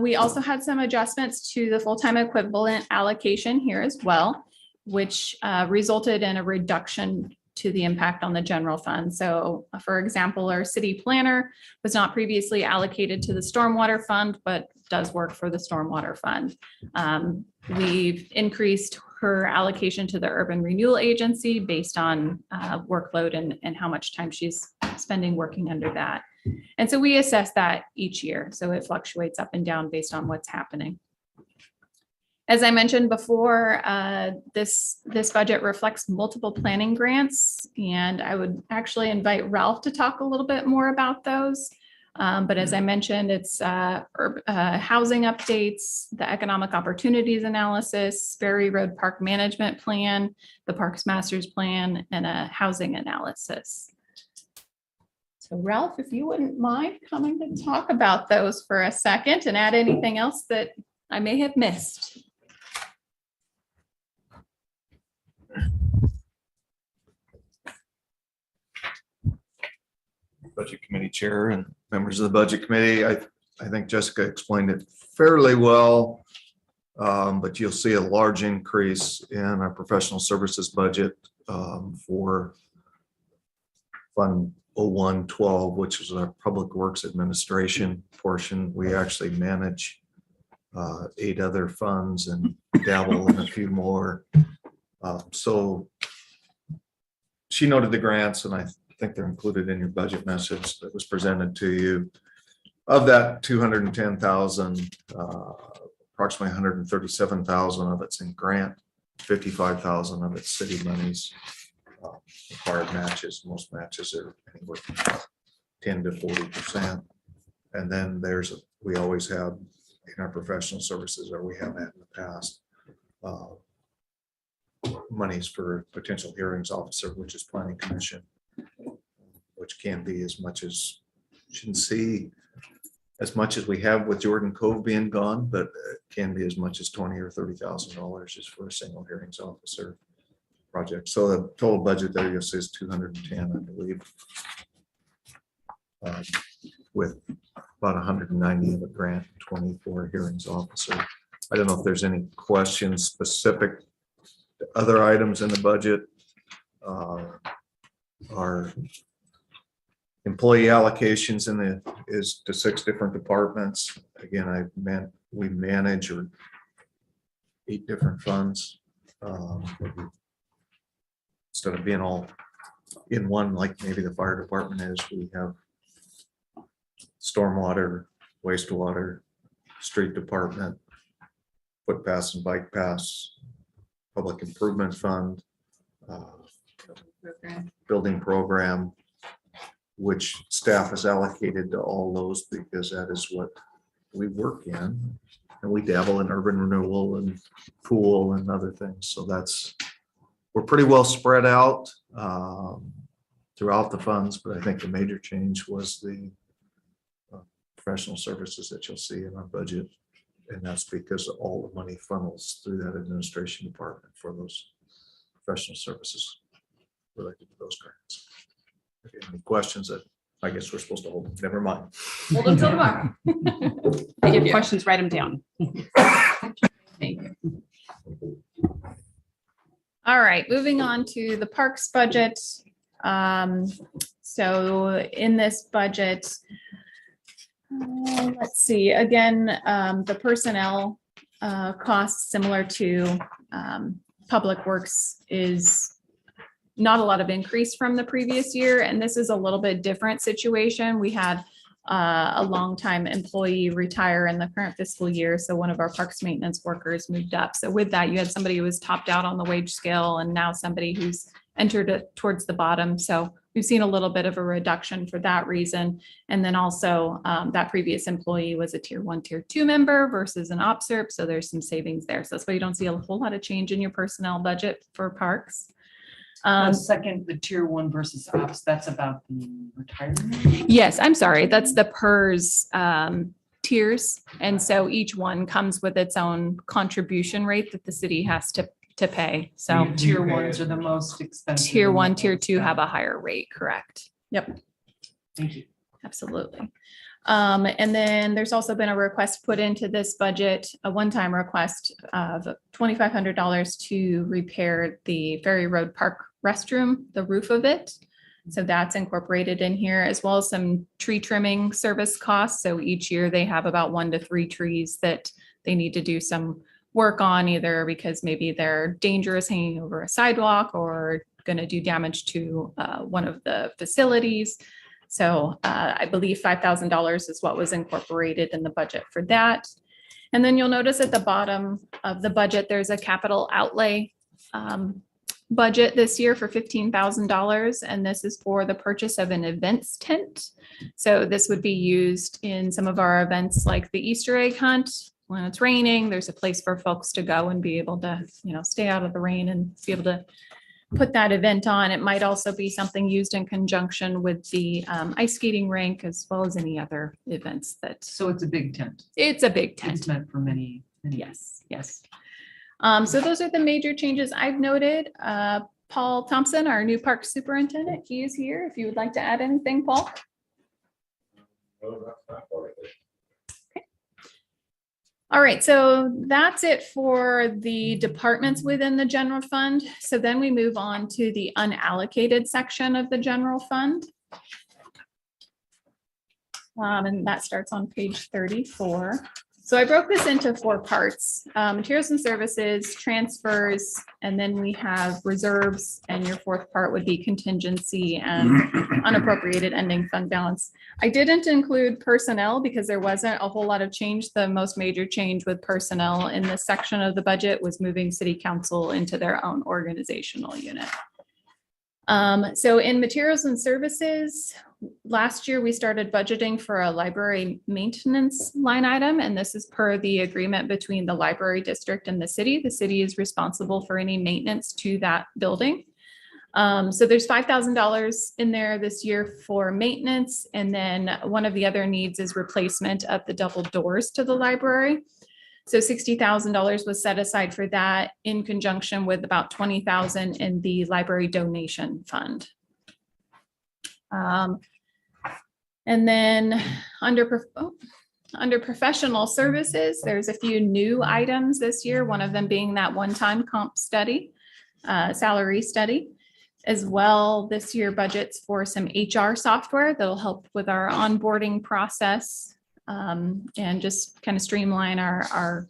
we also had some adjustments to the full-time equivalent allocation here as well, which resulted in a reduction to the impact on the general fund. So for example, our city planner was not previously allocated to the stormwater fund, but does work for the stormwater fund. We've increased her allocation to the urban renewal agency based on workload and how much time she's spending working under that. And so we assess that each year. So it fluctuates up and down based on what's happening. As I mentioned before, this budget reflects multiple planning grants, and I would actually invite Ralph to talk a little bit more about those. But as I mentioned, it's housing updates, the economic opportunities analysis, Ferry Road Park Management Plan, the Parks Masters Plan, and a housing analysis. So Ralph, if you wouldn't mind coming to talk about those for a second and add anything else that I may have missed. Budget Committee Chair and members of the Budget Committee. I think Jessica explained it fairly well, but you'll see a large increase in our professional services budget for Fund 0112, which is our Public Works Administration portion. We actually manage 8 other funds and dabble in a few more. So she noted the grants, and I think they're included in your budget message that was presented to you. Of that 210,000, approximately 137,000 of it's in grant, 55,000 of it's city monies. Required matches, most matches are anywhere from 10 to 40%. And then we always have in our professional services, or we have had in the past, monies for potential hearings officer, which is planning commission, which can be as much as, shouldn't see as much as we have with Jordan Cove being gone, but it can be as much as $20,000 or $30,000 just for a single hearings officer project. So the total budget there you'll see is 210, I believe, with about 190 of a grant, 24 hearings officer. I don't know if there's any questions specific to other items in the budget. Our employee allocations is to 6 different departments. Again, we manage 8 different funds. Instead of being all in one, like maybe the fire department is, we have stormwater, wastewater, street department, footpaths and bike paths, public improvement fund, building program, which staff is allocated to all those because that is what we work in. And we dabble in urban renewal and pool and other things. So we're pretty well spread out throughout the funds, but I think the major change was the professional services that you'll see in our budget. And that's because all the money funnels through that administration department for those professional services related to those grants. Okay, any questions that I guess we're supposed to hold? Never mind. Hold until tomorrow. If you have questions, write them down. Thank you. All right, moving on to the parks budget. So in this budget, let's see, again, the personnel costs similar to Public Works is not a lot of increase from the previous year. And this is a little bit different situation. We had a longtime employee retire in the current fiscal year. So one of our parks maintenance workers moved up. So with that, you had somebody who was topped out on the wage scale and now somebody who's entered it towards the bottom. So we've seen a little bit of a reduction for that reason. And then also that previous employee was a tier 1, tier 2 member versus an OPSERP. So there's some savings there. So that's why you don't see a whole lot of change in your personnel budget for parks. Second, the tier 1 versus ops, that's about the retirement. Yes, I'm sorry. That's the PERS tiers. And so each one comes with its own contribution rate that the city has to pay. So Tier 1s are the most expensive. tier 1, tier 2 have a higher rate, correct? Yep, Thank you. absolutely. And then there's also been a request put into this budget, a one-time request of $2,500 to repair the Ferry Road Park restroom, the roof of it. So that's incorporated in here, as well as some tree trimming service costs. So each year they have about 1 to 3 trees that they need to do some work on, either because maybe they're dangerous hanging over a sidewalk or going to do damage to one of the facilities. So I believe $5,000 is what was incorporated in the budget for that. And then you'll notice at the bottom of the budget, there's a capital outlay budget this year for $15,000. And this is for the purchase of an events tent. So this would be used in some of our events like the Easter egg hunt. When it's raining, there's a place for folks to go and be able to, stay out of the rain and be able to put that event on. It might also be something used in conjunction with the ice skating rink, as well as any other events that. So it's a big tent. It's a big tent. It's meant for many. Yes, yes. So those are the major changes I've noted. Paul Thompson, our new park superintendent, he is here. If you would like to add anything, Paul. All right, so that's it for the departments within the general fund. So then we move on to the unallocated section of the general fund. And that starts on page 34. So I broke this into 4 parts, materials and services, transfers, and then we have reserves, and your 4th part would be contingency and unappropriated ending fund balance. I didn't include personnel because there wasn't a whole lot of change. The most major change with personnel in this section of the budget was moving city council into their own organizational unit. So in materials and services, last year we started budgeting for a library maintenance line item, and this is per the agreement between the library district and the city. The city is responsible for any maintenance to that building. So there's $5,000 in there this year for maintenance, and then one of the other needs is replacement of the double doors to the library. So $60,000 was set aside for that, in conjunction with about $20,000 in the library donation fund. And then under professional services, there's a few new items this year, one of them being that one-time comp study, salary study. As well, this year budgets for some HR software that'll help with our onboarding process and just kind of streamline our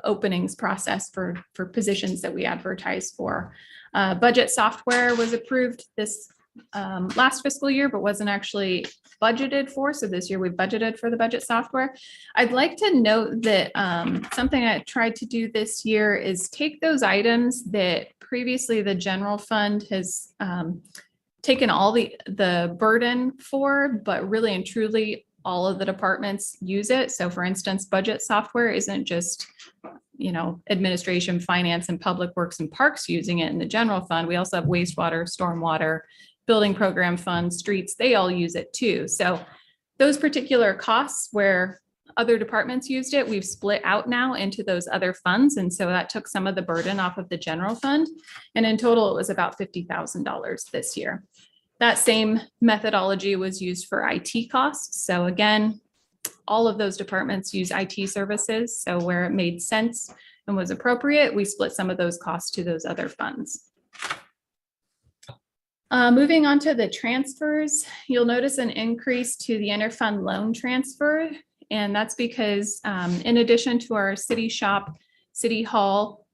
openings process for positions that we advertise for. Budget software was approved this last fiscal year, but wasn't actually budgeted for. So this year we budgeted for the budget software. I'd like to note that something I tried to do this year is take those items that previously the general fund has taken all the burden for, but really and truly all of the departments use it. So for instance, budget software isn't just, administration, finance, and public works and parks using it in the general fund. We also have wastewater, stormwater, building program funds, streets, they all use it too. So those particular costs where other departments used it, we've split out now into those other funds. And so that took some of the burden off of the general fund. And in total, it was about $50,000 this year. That same methodology was used for IT costs. So again, all of those departments use IT services. So where it made sense and was appropriate, we split some of those costs to those other funds. Moving on to the transfers, you'll notice an increase to the interfund loan transfer. And that's because in addition to our city shop, city hall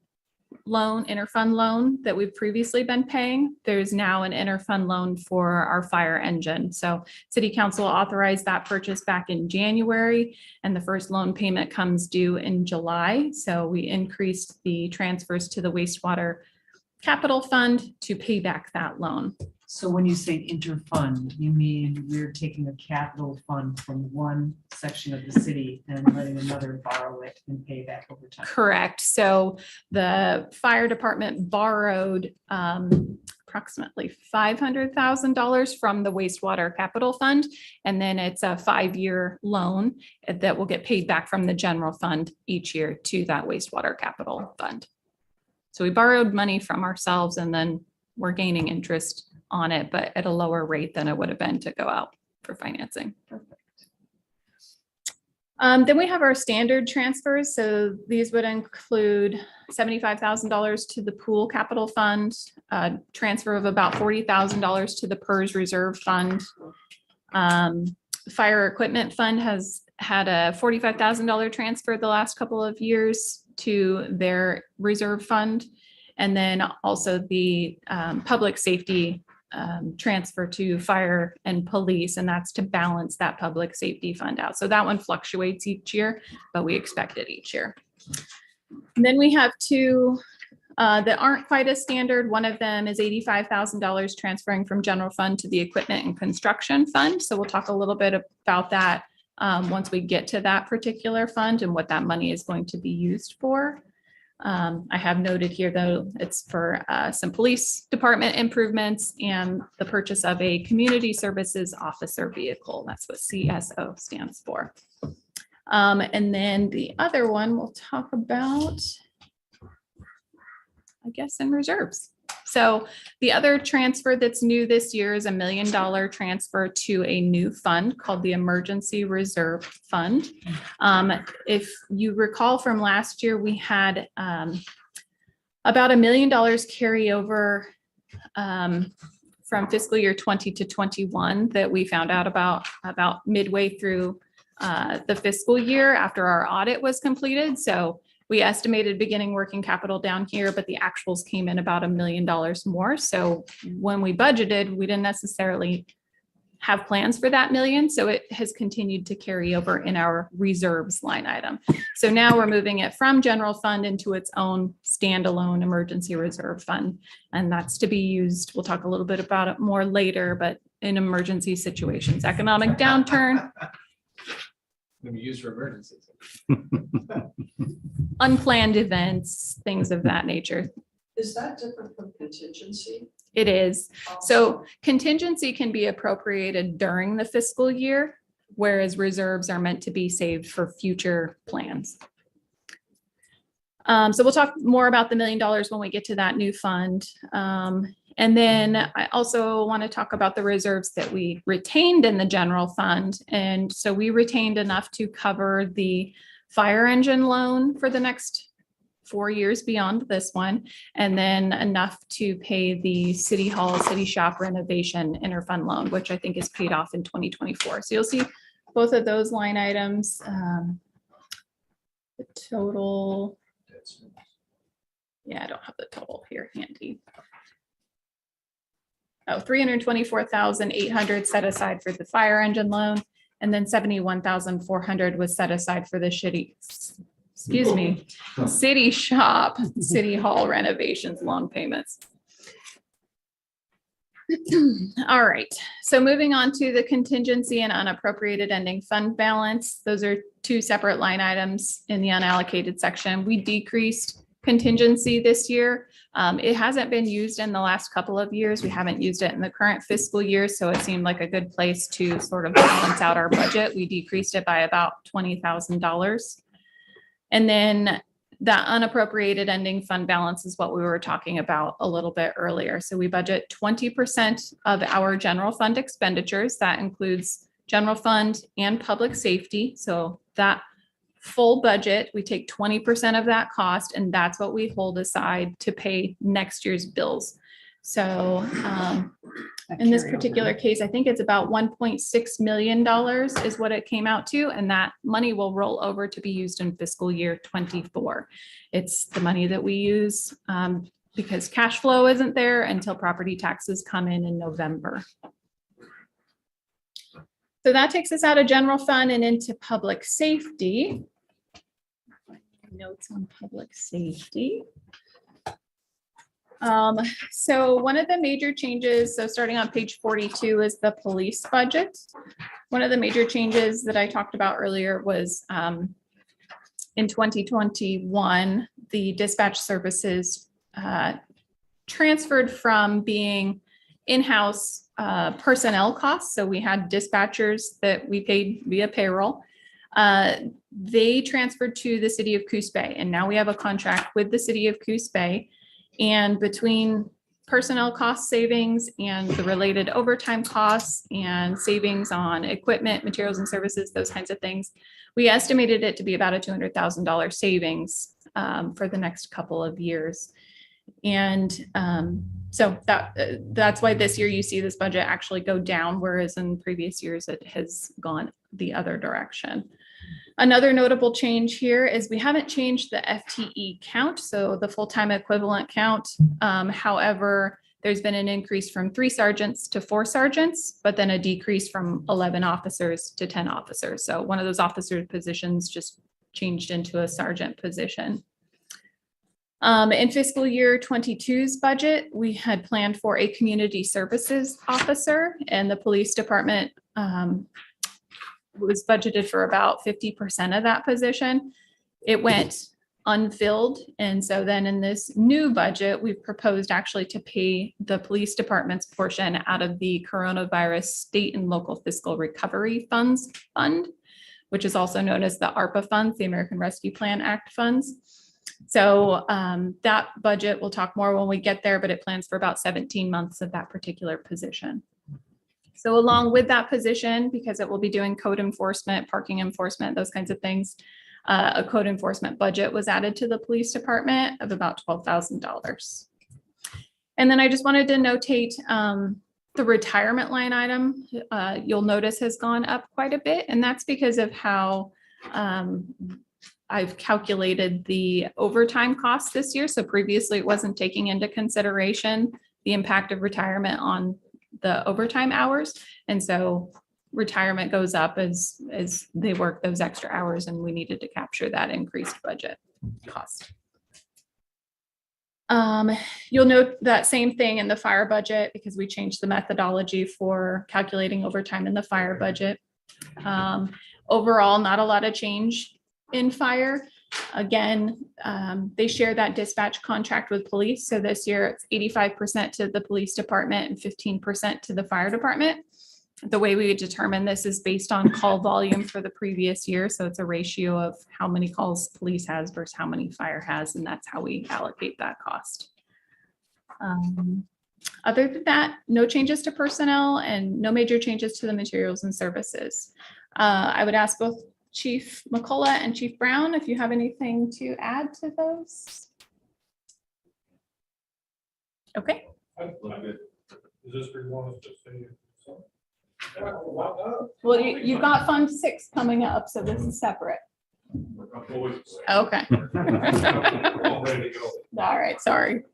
loan, interfund loan that we've previously been paying, there's now an interfund loan for our fire engine. So city council authorized that purchase back in January, and the first loan payment comes due in July. So we increased the transfers to the wastewater capital fund to pay back that loan. So when you say interfund, you mean we're taking a capital fund from one section of the city and letting another borrow it and pay back over time? Correct. So the fire department borrowed approximately $500,000 from the wastewater capital fund. And then it's a 5-year loan that will get paid back from the general fund each year to that wastewater capital fund. So we borrowed money from ourselves and then we're gaining interest on it, but at a lower rate than it would have been to go out for financing. Then we have our standard transfers. So these would include $75,000 to the pool capital fund, transfer of about $40,000 to the PERS reserve fund. Fire equipment fund has had a $45,000 transfer the last couple of years to their reserve fund. And then also the public safety transfer to fire and police, and that's to balance that public safety fund out. So that one fluctuates each year, but we expect it each year. And then we have two that aren't quite as standard. One of them is $85,000 transferring from general fund to the equipment and construction fund. So we'll talk a little bit about that once we get to that particular fund and what that money is going to be used for. I have noted here, though, it's for some police department improvements and the purchase of a community services officer vehicle. That's what CSO stands for. And then the other one we'll talk about, I guess, in reserves. So the other transfer that's new this year is $1 million transfer to a new fund called the Emergency Reserve Fund. If you recall from last year, we had about $1 million carry over from fiscal year 20 to 21 that we found out about midway through the fiscal year after our audit was completed. So we estimated beginning working capital down here, but the actuals came in about $1 million more. So when we budgeted, we didn't necessarily have plans for that million. So it has continued to carry over in our reserves line item. So now we're moving it from general fund into its own standalone emergency reserve fund. And that's to be used, we'll talk a little bit about it more later, but in emergency situations, economic downturn, Can be used for emergencies. unplanned events, things of that nature. Is that different from contingency? It is. So contingency can be appropriated during the fiscal year, whereas reserves are meant to be saved for future plans. So we'll talk more about the $1 million when we get to that new fund. And then I also want to talk about the reserves that we retained in the general fund. And so we retained enough to cover the fire engine loan for the next 4 years beyond this one, and then enough to pay the city hall, city shop renovation interfund loan, which I think is paid off in 2024. So you'll see both of those line items. The total, yeah, I don't have the total here handy. Oh, 324,800 set aside for the fire engine loan, and then 71,400 was set aside for the city shop, city hall renovations, loan payments. All right, so moving on to the contingency and unappropriated ending fund balance. Those are two separate line items in the unallocated section. We decreased contingency this year. It hasn't been used in the last couple of years. We haven't used it in the current fiscal year, so it seemed like a good place to sort of balance out our budget. We decreased it by about $20,000. And then that unappropriated ending fund balance is what we were talking about a little bit earlier. So we budget 20% of our general fund expenditures. That includes general fund and public safety. So that full budget, we take 20% of that cost, and that's what we hold aside to pay next year's bills. So in this particular case, I think it's about $1.6 million is what it came out to, and that money will roll over to be used in fiscal year 24. It's the money that we use because cash flow isn't there until property taxes come in November. So that takes us out of general fund and into public safety. Notes on public safety. So one of the major changes, so starting on page 42 is the police budget. One of the major changes that I talked about earlier was in 2021, the dispatch services transferred from being in-house personnel costs. So we had dispatchers that we paid via payroll. They transferred to the city of Coos Bay, and now we have a contract with the city of Coos Bay. And between personnel cost savings and the related overtime costs and savings on equipment, materials and services, those kinds of things, we estimated it to be about a $200,000 savings for the next couple of years. And so that's why this year you see this budget actually go down, whereas in previous years it has gone the other direction. Another notable change here is we haven't changed the FTE count, so the full-time equivalent count. However, there's been an increase from 3 sergeants to 4 sergeants, but then a decrease from 11 officers to 10 officers. So one of those officer positions just changed into a sergeant position. In fiscal year 22's budget, we had planned for a community services officer, and the police department was budgeted for about 50% of that position. It went unfilled. And so then in this new budget, we've proposed actually to pay the police department's portion out of the coronavirus state and local fiscal recovery funds fund, which is also known as the ARPA funds, the American Rescue Plan Act funds. So that budget, we'll talk more when we get there, but it plans for about 17 months of that particular position. So along with that position, because it will be doing code enforcement, parking enforcement, those kinds of things, a code enforcement budget was added to the police department of about $12,000. And then I just wanted to notate the retirement line item, you'll notice has gone up quite a bit. And that's because of how I've calculated the overtime costs this year. So previously it wasn't taking into consideration the impact of retirement on the overtime hours. And so retirement goes up as they work those extra hours, and we needed to capture that increased budget cost. You'll note that same thing in the fire budget because we changed the methodology for calculating overtime in the fire budget. Overall, not a lot of change in fire. Again, they share that dispatch contract with police. So this year it's 85% to the police department and 15% to the fire department. The way we would determine this is based on call volume for the previous year. So it's a ratio of how many calls police has versus how many fire has, and that's how we allocate that cost. Other than that, no changes to personnel and no major changes to the materials and services. I would ask both Chief McCullough and Chief Brown if you have anything to add to those. Okay. Is this where you want us to say? Well, you've got Fund 6 coming up, so this is separate. Okay. All right, sorry.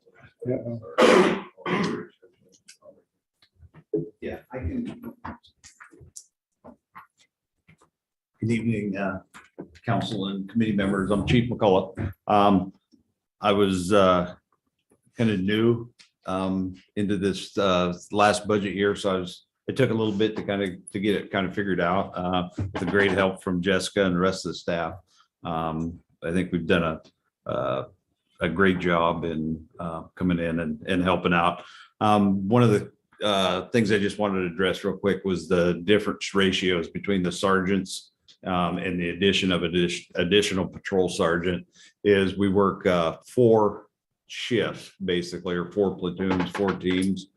Yeah, I can. Good evening, council and committee members. I'm Chief McCullough. I was kind of new into this last budget year, so it took a little bit to get it kind of figured out with the great help from Jessica and the rest of the staff. I think we've done a great job in coming in and helping out. One of the things I just wanted to address real quick was the difference ratios between the sergeants and the addition of additional patrol sergeant is we work 4 shifts basically, or 4 platoons, 4 teams.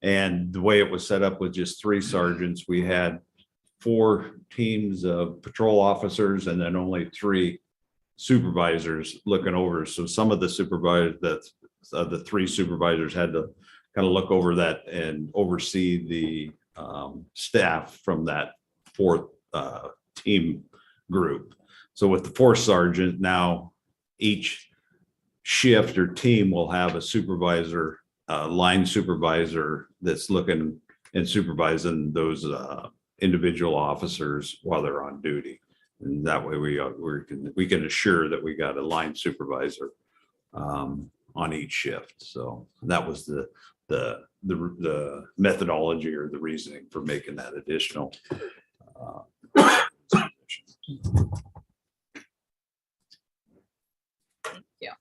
And the way it was set up with just 3 sergeants, we had 4 teams of patrol officers and then only 3 supervisors looking over. So some of the supervisors, the 3 supervisors had to kind of look over that and oversee the staff from that 4th team group. So with the 4th sergeant, now each shift or team will have a supervisor, line supervisor that's looking and supervising those individual officers while they're on duty. And that way we can assure that we got a line supervisor on each shift. So that was the methodology or the reasoning for making that additional. Yeah.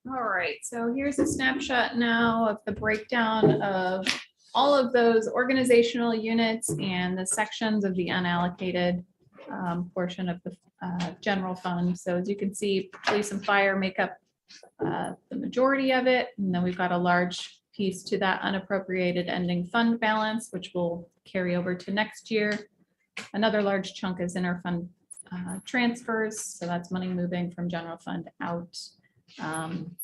All right, so here's a snapshot now of the breakdown of all of those organizational units and the sections of the unallocated portion of the general fund. So as you can see, police and fire make up the majority of it. And then we've got a large piece to that unappropriated ending fund balance, which will carry over to next year. Another large chunk is interfund transfers. So that's money moving from general fund out. And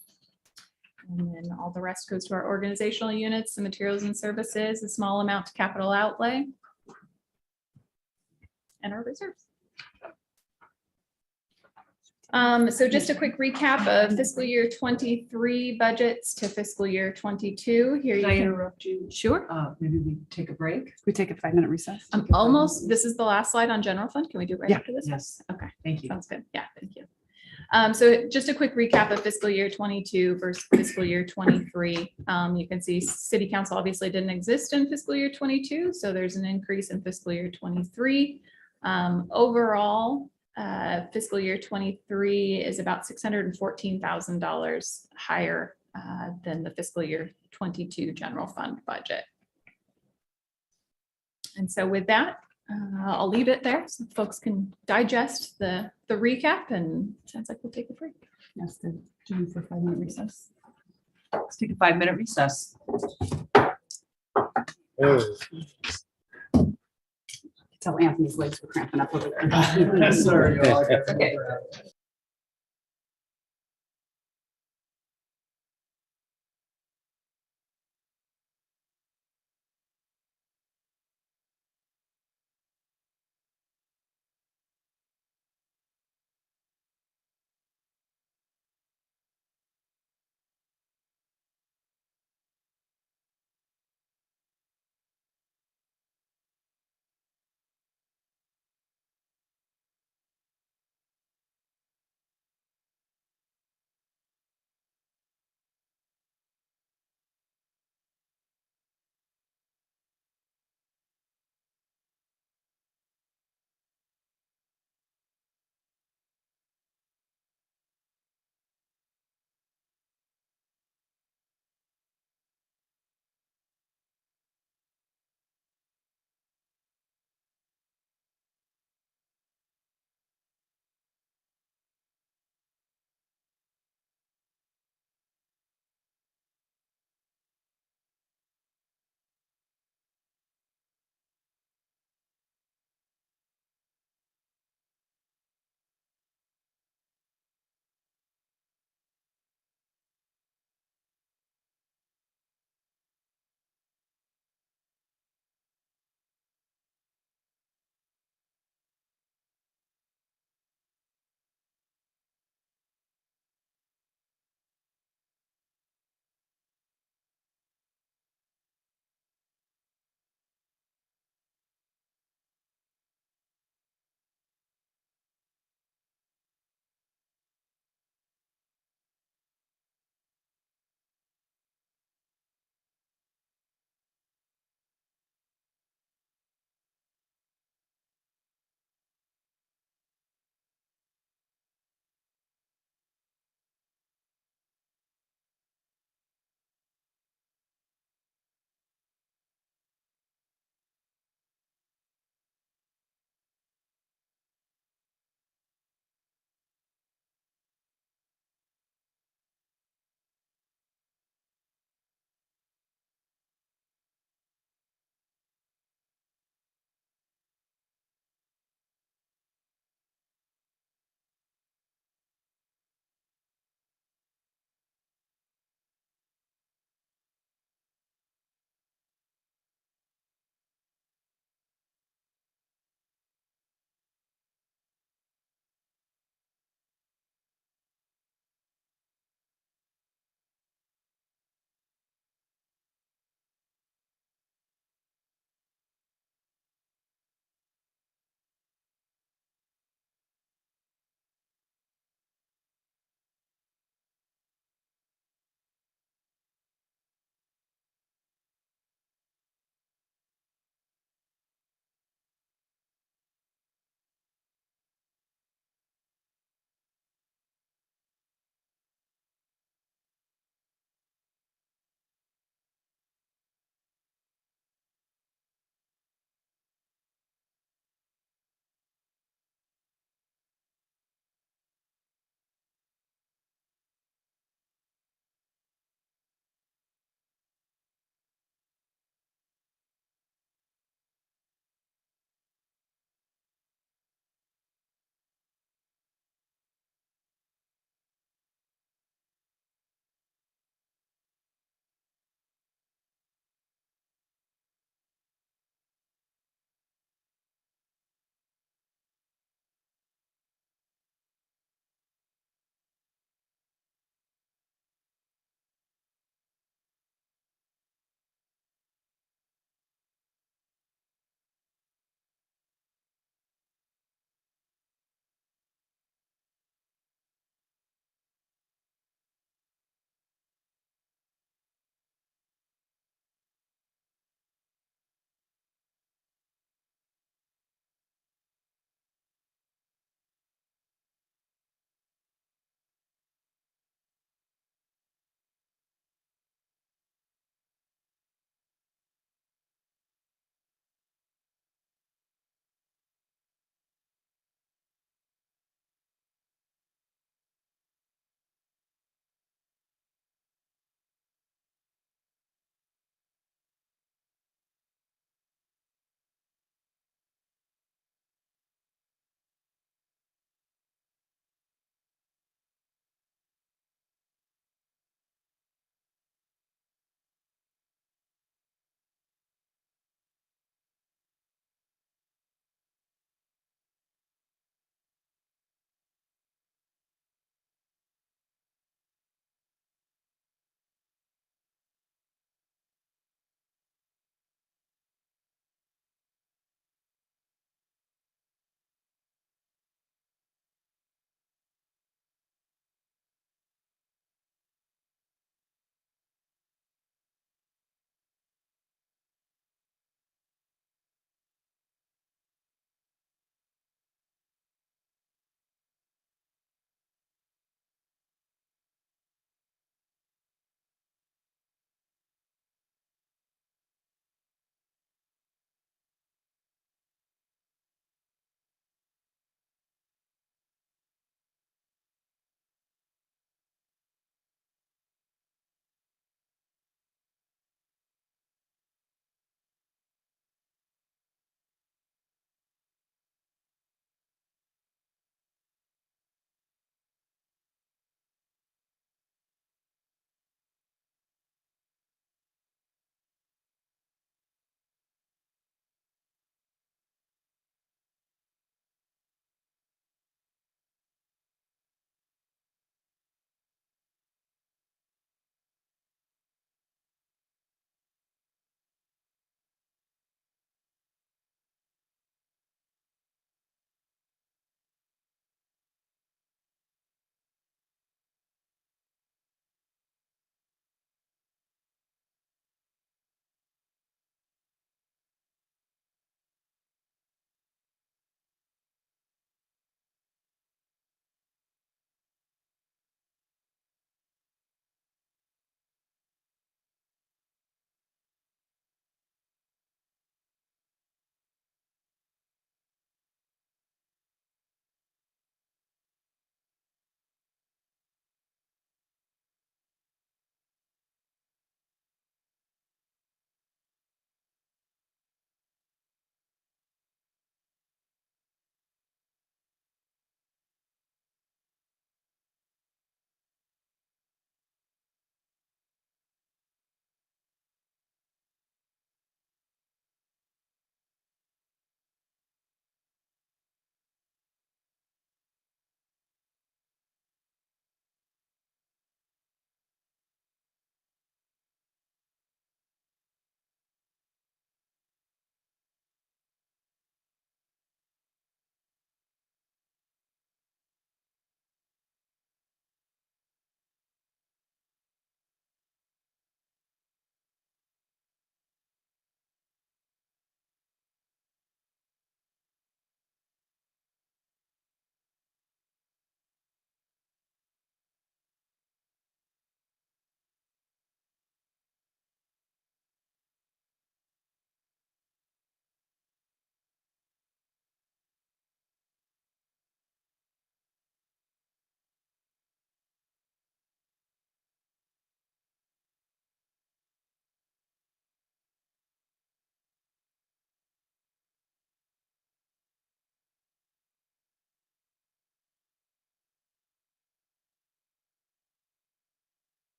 then all the rest goes to our organizational units, the materials and services, a small amount to capital outlay, and our reserves. So just a quick recap of fiscal year 23 budgets to fiscal year 22. Here you Can I can. interrupt you? Sure. Maybe we take a break? We take a 5-minute recess. I'm almost, this is the last slide on general fund. Can we do it right Yeah. after this? Yes. Okay. Thank you. Sounds good. Yeah, thank you. So just a quick recap of fiscal year 22 versus fiscal year 23. You can see city council obviously didn't exist in fiscal year 22, so there's an increase in fiscal year 23. Overall, fiscal year 23 is about $614,000 higher than the fiscal year 22 general fund budget. And so with that, I'll leave it there so folks can digest the recap, and sounds like we'll take a break. Yes, the June for 5-minute recess. Let's take a 5-minute recess. Tell Anthony's legs were cramping up over there. Sorry. Okay.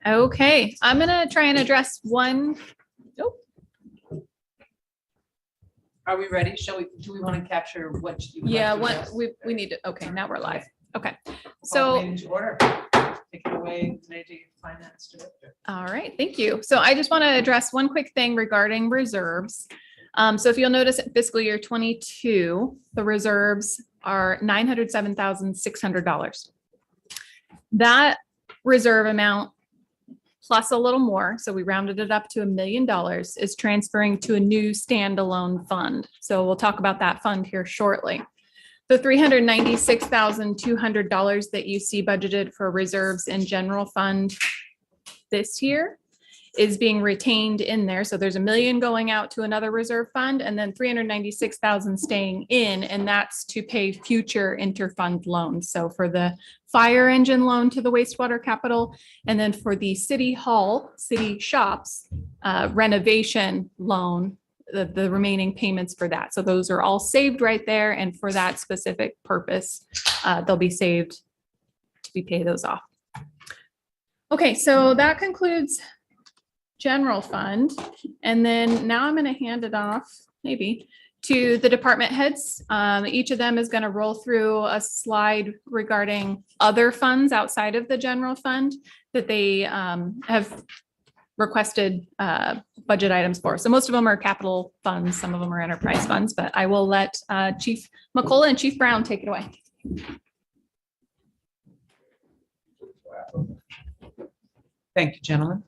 Okay, I'm gonna try and address one. Oh, Are we ready? Do we want to capture what? you would like yeah, to what address? we need to, okay, now we're live. Okay, Call so. the meeting to order. Take it away, Lady Finance Director. All right, thank you. So I just want to address one quick thing regarding reserves. So if you'll notice in fiscal year 22, the reserves are $907,600. That reserve amount plus a little more, so we rounded it up to $1 million, is transferring to a new standalone fund. So we'll talk about that fund here shortly. The $396,200 that you see budgeted for reserves in general fund this year is being retained in there. So there's $1 million going out to another reserve fund and then 396,000 staying in, and that's to pay future interfund loans. So for the fire engine loan to the wastewater capital, and then for the city hall, city shops renovation loan, the remaining payments for that. So those are all saved right there. And for that specific purpose, they'll be saved to be pay those off. Okay, so that concludes general fund. And then now I'm going to hand it off maybe to the department heads. Each of them is going to roll through a slide regarding other funds outside of the general fund that they have requested budget items for. So most of them are capital funds, some of them are enterprise funds, but I will let Chief McCullough and Chief Brown take it away. Thank you, gentlemen.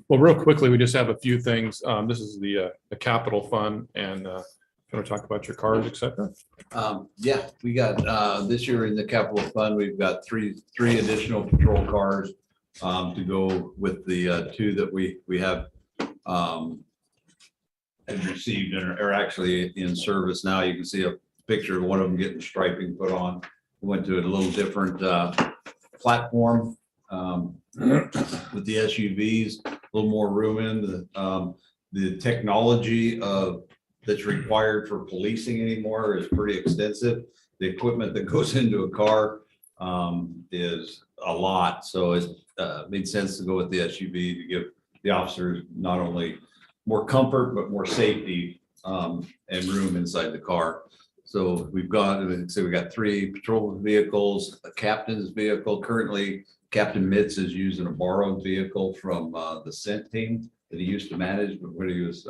Well, real quickly, we just have a few things. This is the capital fund, and want to talk about your cars, et cetera. Yeah, we got, this year in the capital fund, we've got three additional patrol cars to go with the two that we have and received and are actually in service now. You can see a picture of one of them getting striping put on. We went to a little different platform with the SUVs, a little more room in the technology of that's required for policing anymore is pretty extensive. The equipment that goes into a car is a lot. So it made sense to go with the SUV to give the officers not only more comfort, but more safety and room inside the car. So we've got, so we got 3 patrol vehicles, a captain's vehicle. Currently, Captain Mitz is using a borrowed vehicle from the Scent team that he used to manage when he was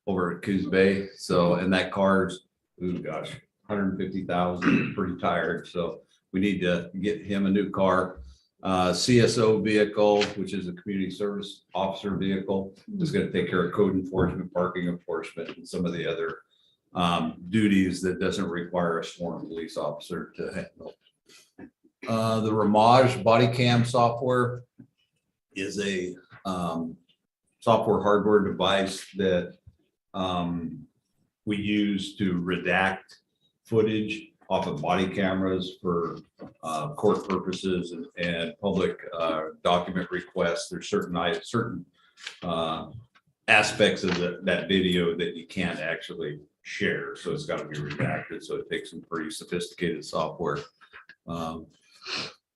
over at Coos Bay. So, and that car's, oh gosh, 150,000, pretty tired. So we need to get him a new car. CSO vehicle, which is a community service officer vehicle, is going to take care of code enforcement, parking enforcement, and some of the other duties that doesn't require a sworn police officer to handle. The Ramage body cam software is a software hardware device that we use to redact footage off of body cameras for court purposes and public document requests. There's certain aspects of that video that you can't actually share, so it's got to be redacted. So it takes some pretty sophisticated software.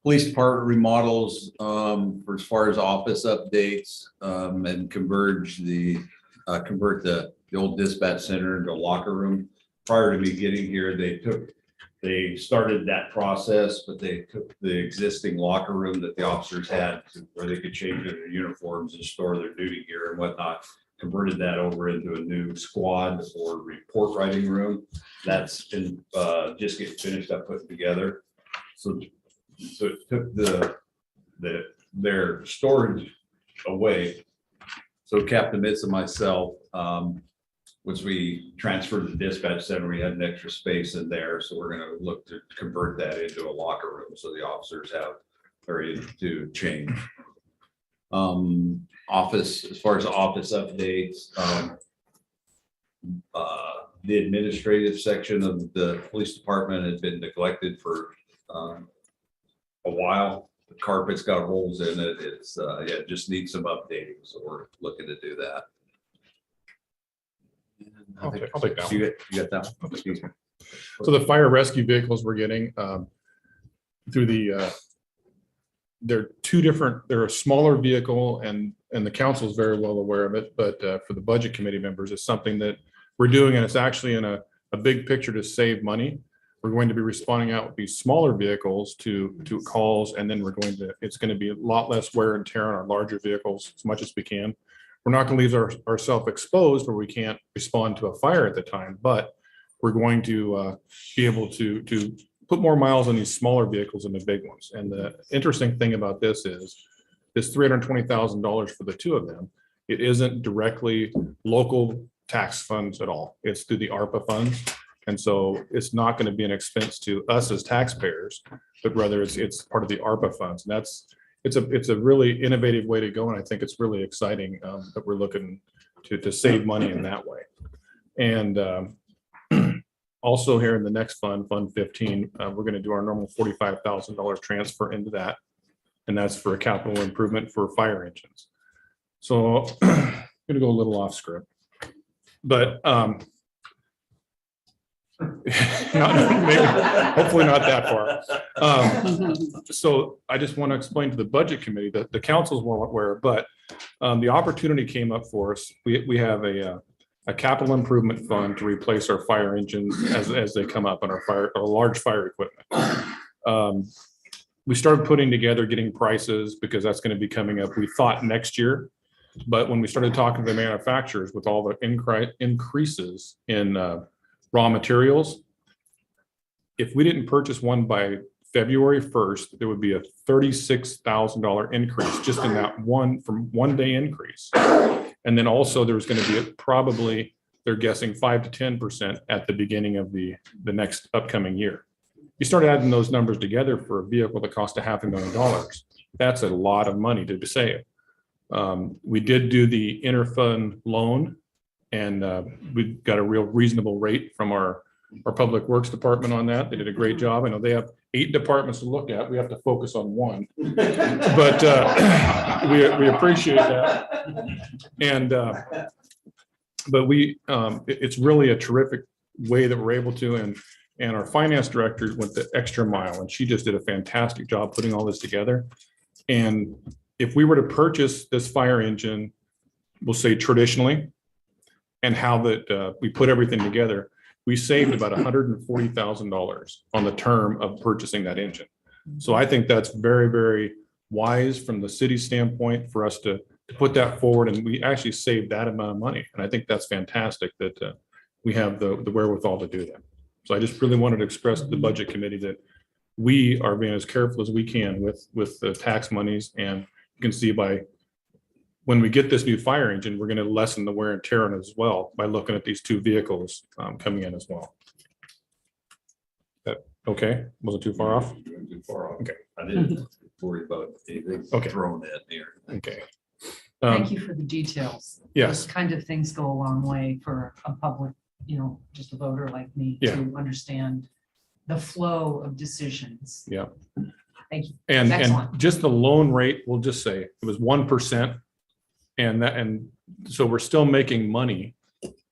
Police department remodels for as far as office updates and convert the old dispatch center into a locker room. Prior to me getting here, they started that process, but they took the existing locker room that the officers had where they could change their uniforms and store their duty gear and whatnot, converted that over into a new squad or report writing room. That's been just getting finished up putting together. So it took their storage away. So Captain Mitz and myself, once we transferred the dispatch center, we had an extra space in there. So we're going to look to convert that into a locker room so the officers have area to change. Office, as far as office updates, the administrative section of the police department has been neglected for a while. The carpet's got holes in it. It's yeah, it just needs some updating. So we're looking to do that. I'll take that one. You got that one? Excuse me. So the fire rescue vehicles we're getting through the, they're two different, they're a smaller vehicle and the council is very well aware of it, but for the budget committee members, it's something that we're doing and it's actually in a big picture to save money. We're going to be responding out with these smaller vehicles to calls and then it's going to be a lot less wear and tear on our larger vehicles as much as we can. We're not going to leave ourselves exposed where we can't respond to a fire at the time, but we're going to be able to put more miles on these smaller vehicles than the big ones. And the interesting thing about this is this $320,000 for the two of them. It isn't directly local tax funds at all. It's through the ARPA funds. And so it's not going to be an expense to us as taxpayers, but rather it's part of the ARPA funds. And it's a really innovative way to go. And I think it's really exciting that we're looking to save money in that way. And also here in the next fund, Fund 15, we're going to do our normal $45,000 transfer into that. And that's for a capital improvement for fire engines. So I'm going to go a little off script, but hopefully not that far. So I just want to explain to the budget committee that the council's well aware, but the opportunity came up for us. We have a capital improvement fund to replace our fire engines as they come up on our large fire equipment. We started putting together, getting prices because that's going to be coming up. We thought next year, but when we started talking to the manufacturers with all the increases in raw materials, if we didn't purchase one by February 1st, there would be a $36,000 increase just in that from 1 day increase. And then also there's going to be probably, they're guessing 5 to 10% at the beginning of the next upcoming year. You start adding those numbers together for a vehicle that costs $500,000. That's a lot of money to save. We did do the interfund loan and we got a real reasonable rate from our public works department on that. They did a great job. I know they have 8 departments to look at. We have to focus on one, but we appreciate that. And but it's really a terrific way that we're able to, and our finance director went the extra mile and she just did a fantastic job putting all this together. And if we were to purchase this fire engine, we'll say traditionally, and how that we put everything together, we saved about $140,000 on the term of purchasing that engine. So I think that's very, very wise from the city standpoint for us to put that forward, and we actually saved that amount of money. And I think that's fantastic that we have the wherewithal to do that. So I just really wanted to express to the budget committee that we are being as careful as we can with the tax monies, and you can see by when we get this new fire engine, we're going to lessen the wear and tear on it as well by looking at these 2 vehicles coming in as well. That okay? Wasn't too far off? Too far off. Okay. I didn't worry about anything Okay. thrown in there. Okay. Thank you for the details. Yes. Those kind of things go a long way for a public, just a voter like me Yeah. to understand the flow of decisions. Yeah. Thank you. And Excellent. just the loan rate, we'll just say it was 1%. And so we're still making money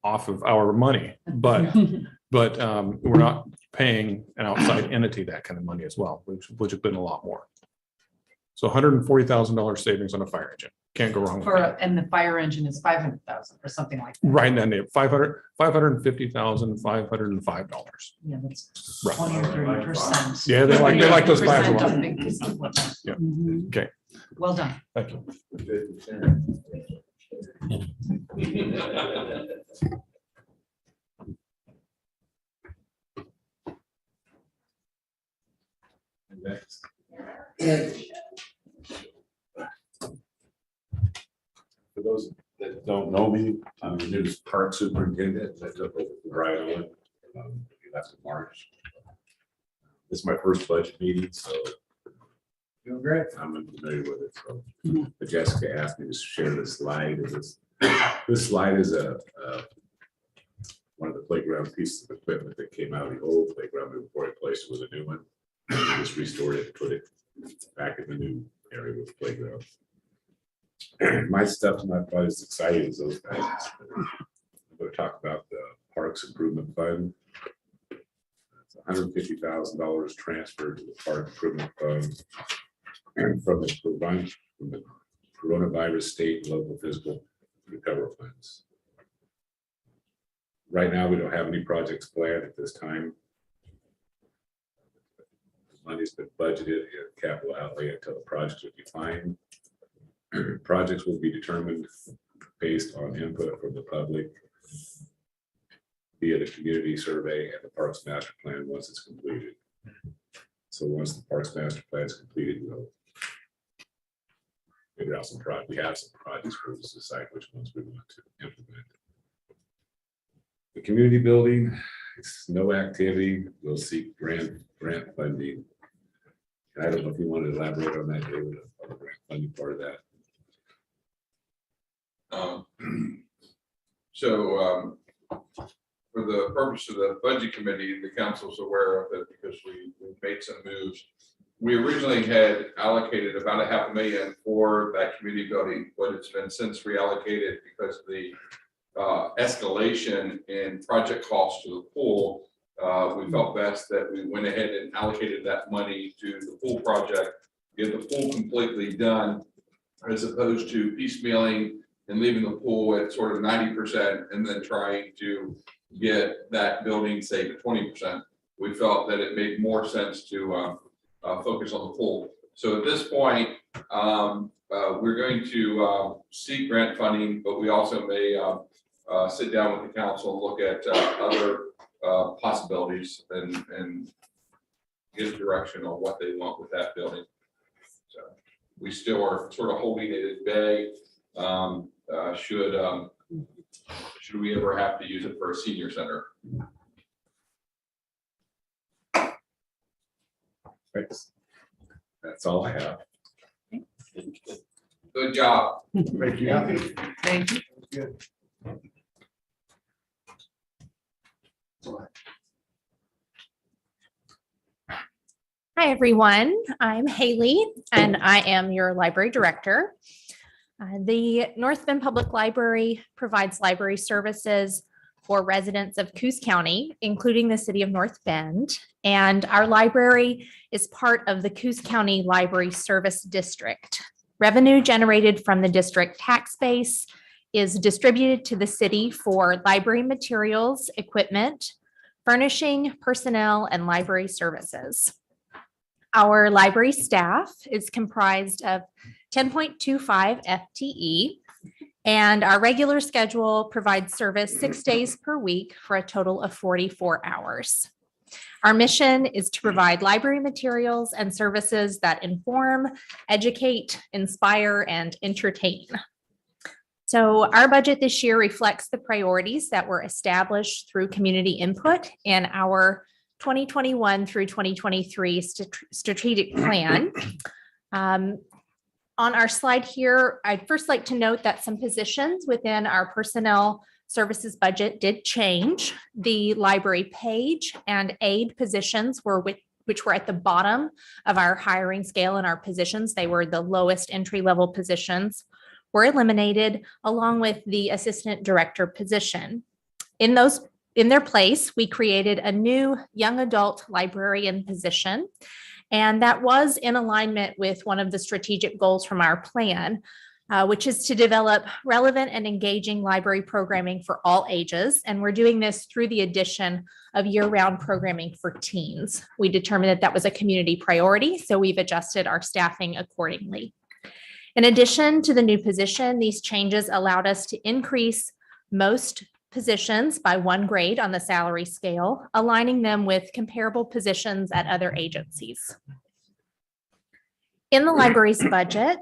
off of our money, but we're not paying an outside entity that kind of money as well, which has been a lot more. So $140,000 savings on a fire engine. Can't go wrong with that. And the fire engine is 500,000 or something like that. Right now, $550,505. Yeah, that's Right. 20 or 30%. Yeah, they like those classes. 30% of big piece of equipment. Yeah. Mhm. Okay, Well done. thank you. Next. For those that don't know me, I'm the new park superintendent. I took over from Brian Owen. He left in March. This is my first budget meeting, so doing great. I'm familiar with it. So, but Jessica asked me to share this slide. This slide is one of the playground pieces of equipment that came out of the old playground before it replaced it with a new one. Just restored it, put it back in the new area with the playground. My stuff's not quite as exciting as those guys. I'm gonna to talk about the Parks Improvement Fund. It's $150,000 transferred to the Park Improvement Fund from the coronavirus state and local fiscal recovery funds. Right now, we don't have any projects planned at this time. Money's been budgeted in capital outlay until the project is defined. Projects will be determined based on input from the public via the community survey and the Parks Master Plan once it's completed. So once the Parks Master Plan is completed, we'll figure out some projects. We have some projects for us to decide which ones we want to implement. The community building, it's no activity. We'll seek grant funding. I don't know if you want to elaborate on that, David, on the grant funding part of that. For the purpose of the budget committee, the council's aware of it because we made some moves. We originally had allocated about $500,000 for that community building, but it's been since reallocated because of the escalation in project costs to the pool. We felt best that we went ahead and allocated that money to the pool project, get the pool completely done, as opposed to piecemealing and leaving the pool at sort of 90% and then trying to get that building saved at 20%. We felt that it made more sense to focus on the pool. So at this point, we're going to seek grant funding, but we also may sit down with the council and look at other possibilities and get direction on what they want with that building. So we still are sort of holding it at bay. Should we ever have to use it for a senior center? Thanks. That's all I have. Good job. Thank you. Thank you. Good. Hi, everyone. I'm Haley, and I am your library director. The North Bend Public Library provides library services for residents of Coos County, including the city of North Bend. And our library is part of the Coos County Library Service District. Revenue generated from the district tax base is distributed to the city for library materials, equipment, furnishing, personnel, and library services. Our library staff is comprised of 10.25 FTE, and our regular schedule provides service 6 days per week for a total of 44 hours. Our mission is to provide library materials and services that inform, educate, inspire, and entertain. So our budget this year reflects the priorities that were established through community input in our 2021 through 2023 strategic plan. On our slide here, I'd first like to note that some positions within our personnel services budget did change. The library page and aide positions which were at the bottom of our hiring scale in our positions. They were the lowest entry level positions, were eliminated along with the assistant director position. In their place, we created a new young adult librarian position, and that was in alignment with one of the strategic goals from our plan, which is to develop relevant and engaging library programming for all ages. And we're doing this through the addition of year-round programming for teens. We determined that that was a community priority, so we've adjusted our staffing accordingly. In addition to the new position, these changes allowed us to increase most positions by 1 grade on the salary scale, aligning them with comparable positions at other agencies. In the library's budget,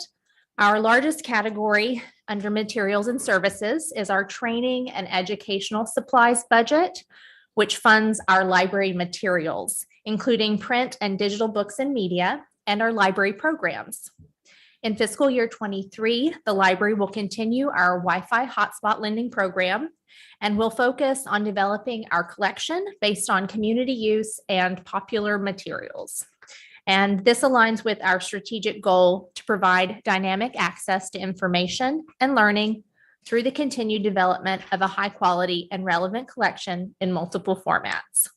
our largest category under materials and services is our training and educational supplies budget, which funds our library materials, including print and digital books and media, and our library programs. In fiscal year 23, the library will continue our Wi-Fi hotspot lending program, and will focus on developing our collection based on community use and popular materials. And this aligns with our strategic goal to provide dynamic access to information and learning through the continued development of a high quality and relevant collection in multiple formats.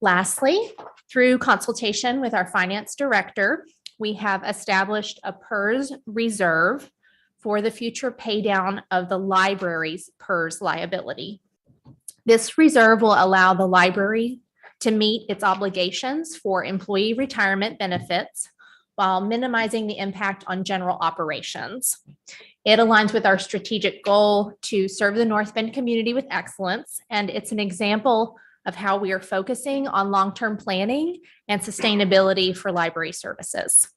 Lastly, through consultation with our finance director, we have established a PERS reserve for the future pay down of the library's PERS liability. This reserve will allow the library to meet its obligations for employee retirement benefits while minimizing the impact on general operations. It aligns with our strategic goal to serve the North Bend community with excellence, and it's an example of how we are focusing on long-term planning and sustainability for library services.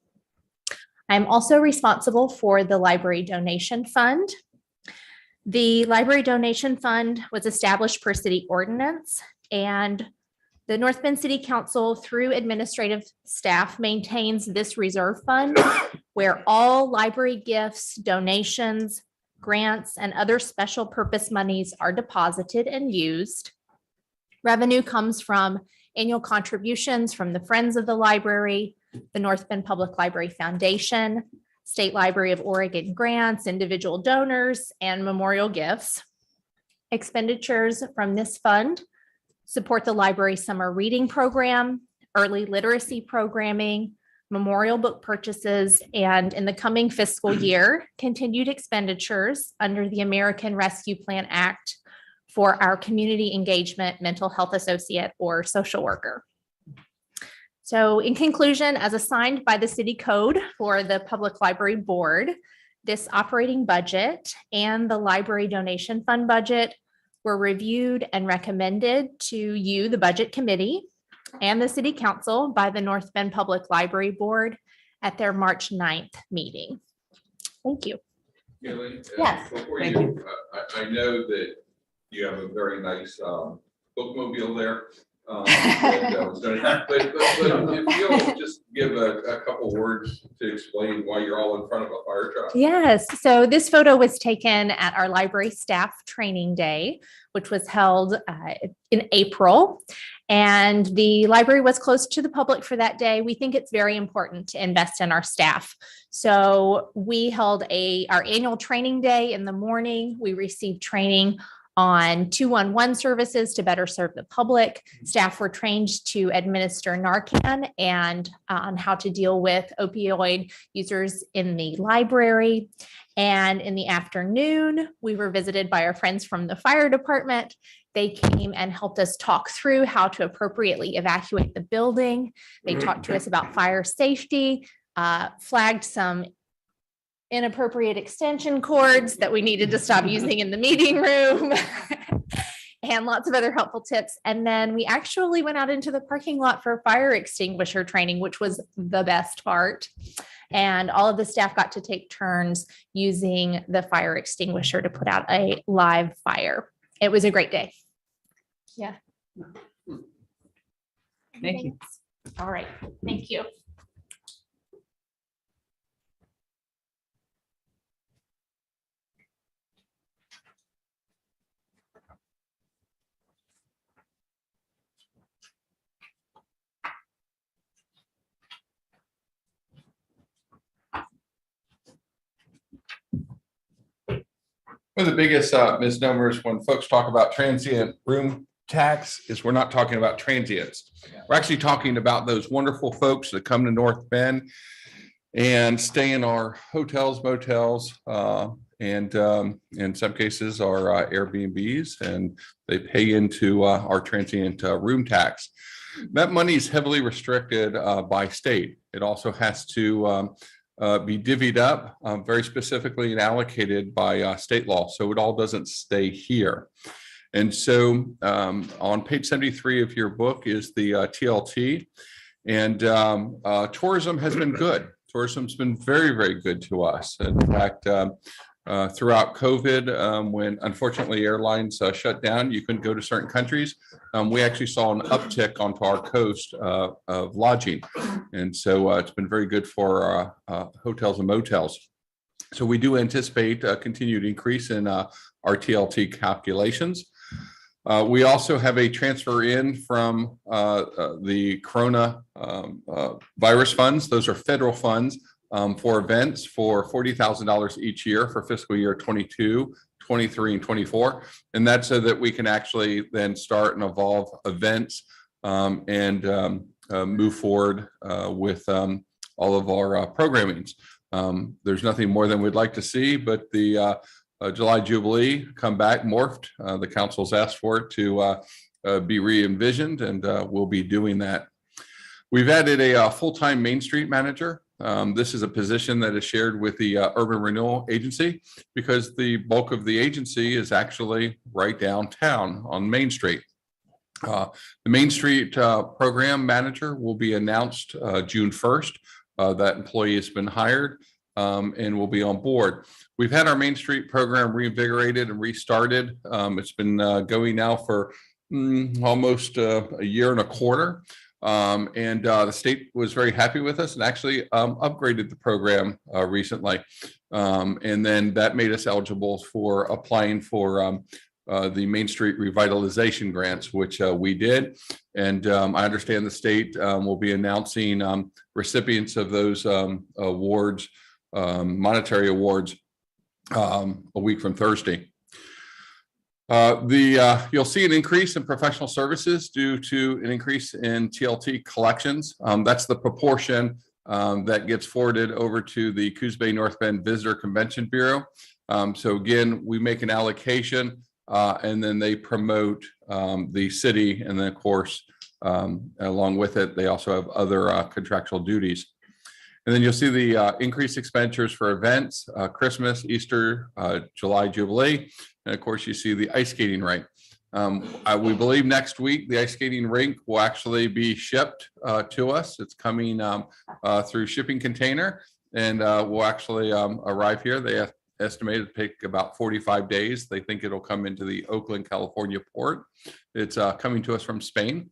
I'm also responsible for the Library Donation Fund. The Library Donation Fund was established per city ordinance, and the North Bend City Council, through administrative staff, maintains this reserve fund where all library gifts, donations, grants, and other special purpose monies are deposited and used. Revenue comes from annual contributions from the Friends of the Library, the North Bend Public Library Foundation, State Library of Oregon grants, individual donors, and memorial gifts. Expenditures from this fund support the library summer reading program, early literacy programming, memorial book purchases, and in the coming fiscal year, continued expenditures under the American Rescue Plan Act for our community engagement mental health associate or social worker. So in conclusion, as assigned by the city code for the Public Library Board, this operating budget and the library donation fund budget were reviewed and recommended to you, the Budget Committee, and the City Council by the North Bend Public Library Board at their March 9th meeting. Thank you. Gillian, Yes, before thank you, I know that you have a very nice bookmobile there. But if you'll just give a couple words to explain why you're all in front of a fire truck. Yes, so this photo was taken at our library staff training day, which was held in April. And the library was closed to the public for that day. We think it's very important to invest in our staff. So we held our annual training day in the morning. We received training on 211 services to better serve the public. Staff were trained to administer Narcan and on how to deal with opioid users in the library. And in the afternoon, we were visited by our friends from the fire department. They came and helped us talk through how to appropriately evacuate the building. They talked to us about fire safety, flagged some inappropriate extension cords that we needed to stop using in the meeting room, and lots of other helpful tips. And then we actually went out into the parking lot for fire extinguisher training, which was the best part. And all of the staff got to take turns using the fire extinguisher to put out a live fire. It was a great day. Yeah. Thank you. All right. Thank you. One of the biggest misnomers when folks talk about transient room tax is we're not talking about transients. We're actually talking about those wonderful folks that come to North Bend and stay in our hotels, motels, and in some cases our Airbnbs, and they pay into our transient room tax. That money is heavily restricted by state. It also has to be divvied up very specifically and allocated by state law. So it all doesn't stay here. And so on page 73 of your book is the TLT, and tourism has been good. Tourism's been very, very good to us. In fact, throughout COVID, when unfortunately airlines shut down, you couldn't go to certain countries. We actually saw an uptick onto our coast of lodging. And so it's been very good for hotels and motels. So we do anticipate a continued increase in our TLT calculations. We also have a transfer in from the Corona virus funds. Those are federal funds for events for $40,000 each year for fiscal year 22, 23, and 24. And that's so that we can actually then start and evolve events and move forward with all of our programmings. There's nothing more than we'd like to see, but the July Jubilee come back morphed. The council's asked for it to be re-envisioned, and we'll be doing that. We've added a full-time Main Street manager. This is a position that is shared with the Urban Renewal Agency because the bulk of the agency is actually right downtown on Main Street. The Main Street program manager will be announced June 1st. That employee has been hired and will be on board. We've had our Main Street program reinvigorated and restarted. It's been going now for almost a year and a quarter. And the state was very happy with us and actually upgraded the program recently. And then that made us eligible for applying for the Main Street revitalization grants, which we did. And I understand the state will be announcing recipients of those awards, monetary awards, a week from Thursday. You'll see an increase in professional services due to an increase in TLT collections. That's the proportion that gets forwarded over to the Coos Bay North Bend Visitor Convention Bureau. So again, we make an allocation and then they promote the city. And then of course, along with it, they also have other contractual duties. And then you'll see the increased expenditures for events, Christmas, Easter, July Jubilee. And of course, you see the ice skating rink. We believe next week, the ice skating rink will actually be shipped to us. It's coming through shipping container and will actually arrive here. They estimate it take about 45 days. They think it'll come into the Oakland, California port. It's coming to us from Spain.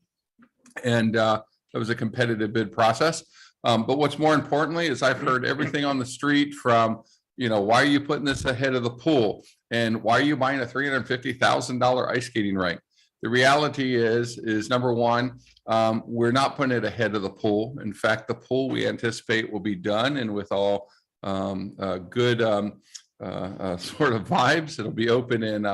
And it was a competitive bid process. But what's more importantly is I've heard everything on the street from, you know, why are you putting this ahead of the pool? And why are you buying a $350,000 ice skating rink? The reality is number one, we're not putting it ahead of the pool. In fact, the pool we anticipate will be done and with all good sort of vibes. It'll be open in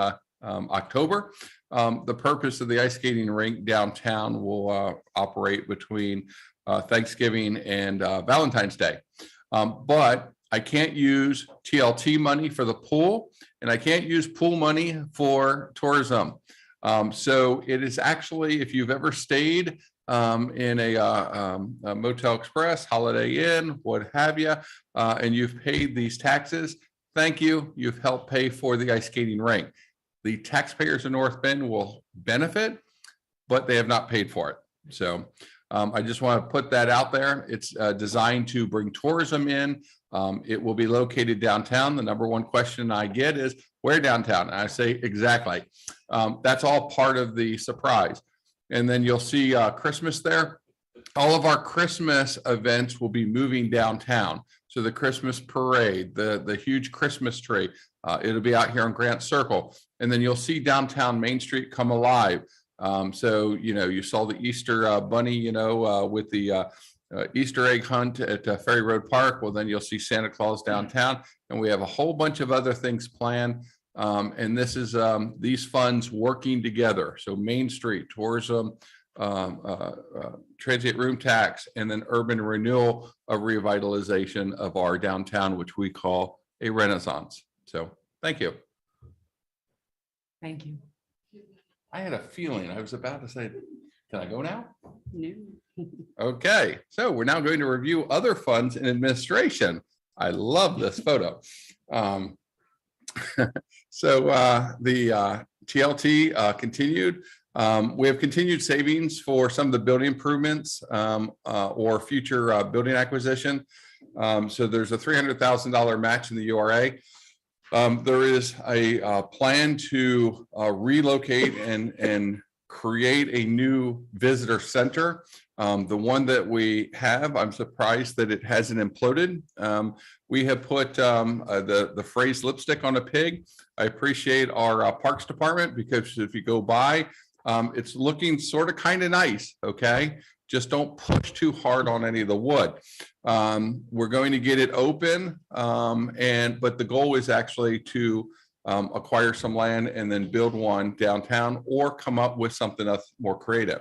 October. The purpose of the ice skating rink downtown will operate between Thanksgiving and Valentine's Day. But I can't use TLT money for the pool and I can't use pool money for tourism. So it is actually, if you've ever stayed in a Motel Express, Holiday Inn, what have you, and you've paid these taxes, thank you. You've helped pay for the ice skating rink. The taxpayers in North Bend will benefit, but they have not paid for it. So I just want to put that out there. It's designed to bring tourism in. It will be located downtown. The number one question I get is, where downtown? And I say, exactly. That's all part of the surprise. And then you'll see Christmas there. All of our Christmas events will be moving downtown. So the Christmas parade, the huge Christmas tree, it'll be out here on Grant Circle. And then you'll see downtown Main Street come alive. So, you know, you saw the Easter bunny, you know, with the Easter egg hunt at Ferry Road Park. Well, then you'll see Santa Claus downtown. And we have a whole bunch of other things planned. And this is these funds working together. So Main Street, tourism, transient room tax, and then urban renewal, a revitalization of our downtown, which we call a renaissance. So thank you. Thank you. I had a feeling I was about to say, can I go now? No. Okay, so we're now going to review other funds in administration. I love this photo. So the TLT continued. We have continued savings for some of the building improvements or future building acquisition. So there's a $300,000 match in the URA. There is a plan to relocate and create a new visitor center. The one that we have, I'm surprised that it hasn't imploded. We have put the phrase lipstick on a pig. I appreciate our Parks Department because if you go by, It's looking sort of kind of nice, okay? Just don't push too hard on any of the wood. We're going to get it open, but the goal is actually to acquire some land and then build one downtown or come up with something else more creative.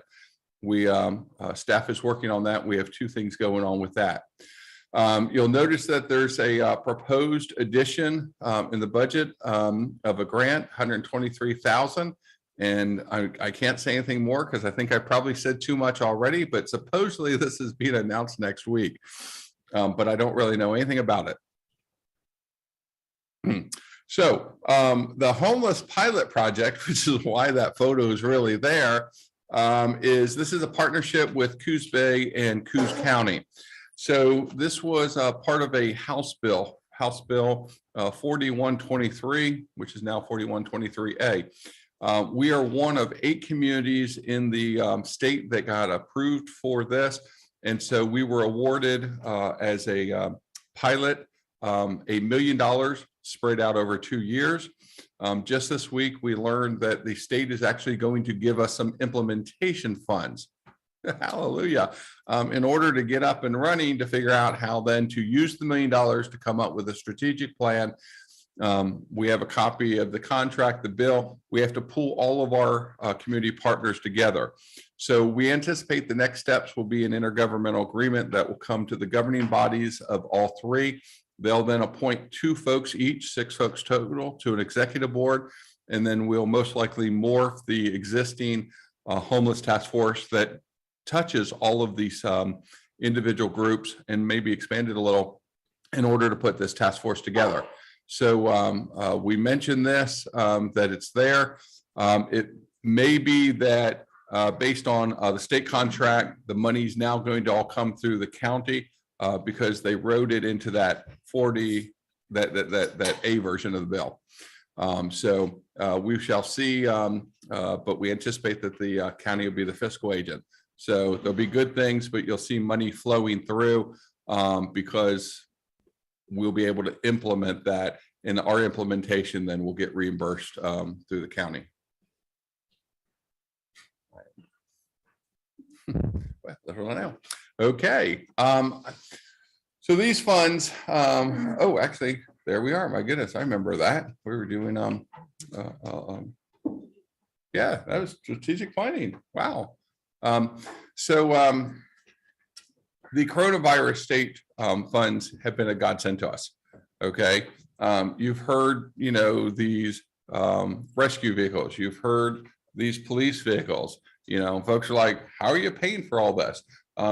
Staff is working on that. We have two things going on with that. You'll notice that there's a proposed addition in the budget of a grant, $123,000. And I can't say anything more because I think I probably said too much already, but supposedly this is being announced next week. But I don't really know anything about it. So the homeless pilot project, which is why that photo is really there, this is a partnership with Coos Bay and Coos County. So this was part of a House Bill 4123, which is now 4123A. We are one of 8 communities in the state that got approved for this. And so we were awarded as a pilot $1 million spread out over 2 years. Just this week, we learned that the state is actually going to give us some implementation funds. Hallelujah. In order to get up and running to figure out how then to use the $1 million to come up with a strategic plan. We have a copy of the contract, the bill. We have to pull all of our community partners together. So we anticipate the next steps will be an intergovernmental agreement that will come to the governing bodies of all 3. They'll then appoint 2 folks each, 6 folks total, to an executive board. And then we'll most likely morph the existing homeless task force that touches all of these individual groups and maybe expand it a little in order to put this task force together. So we mentioned this, that it's there. It may be that based on the state contract, the money's now going to all come through the county because they wrote it into that 40, that A version of the bill. So we shall see, but we anticipate that the county will be the fiscal agent. So there'll be good things, but you'll see money flowing through because we'll be able to implement that, and our implementation then will get reimbursed through the county. That's what I know. Okay. So these funds, oh, actually, there we are. My goodness, I remember that. We were doing, yeah, that was strategic planning. Wow. The coronavirus state funds have been a godsend to us. Okay. You've heard, these rescue vehicles, you've heard these police vehicles, folks are like, how are you paying for all this?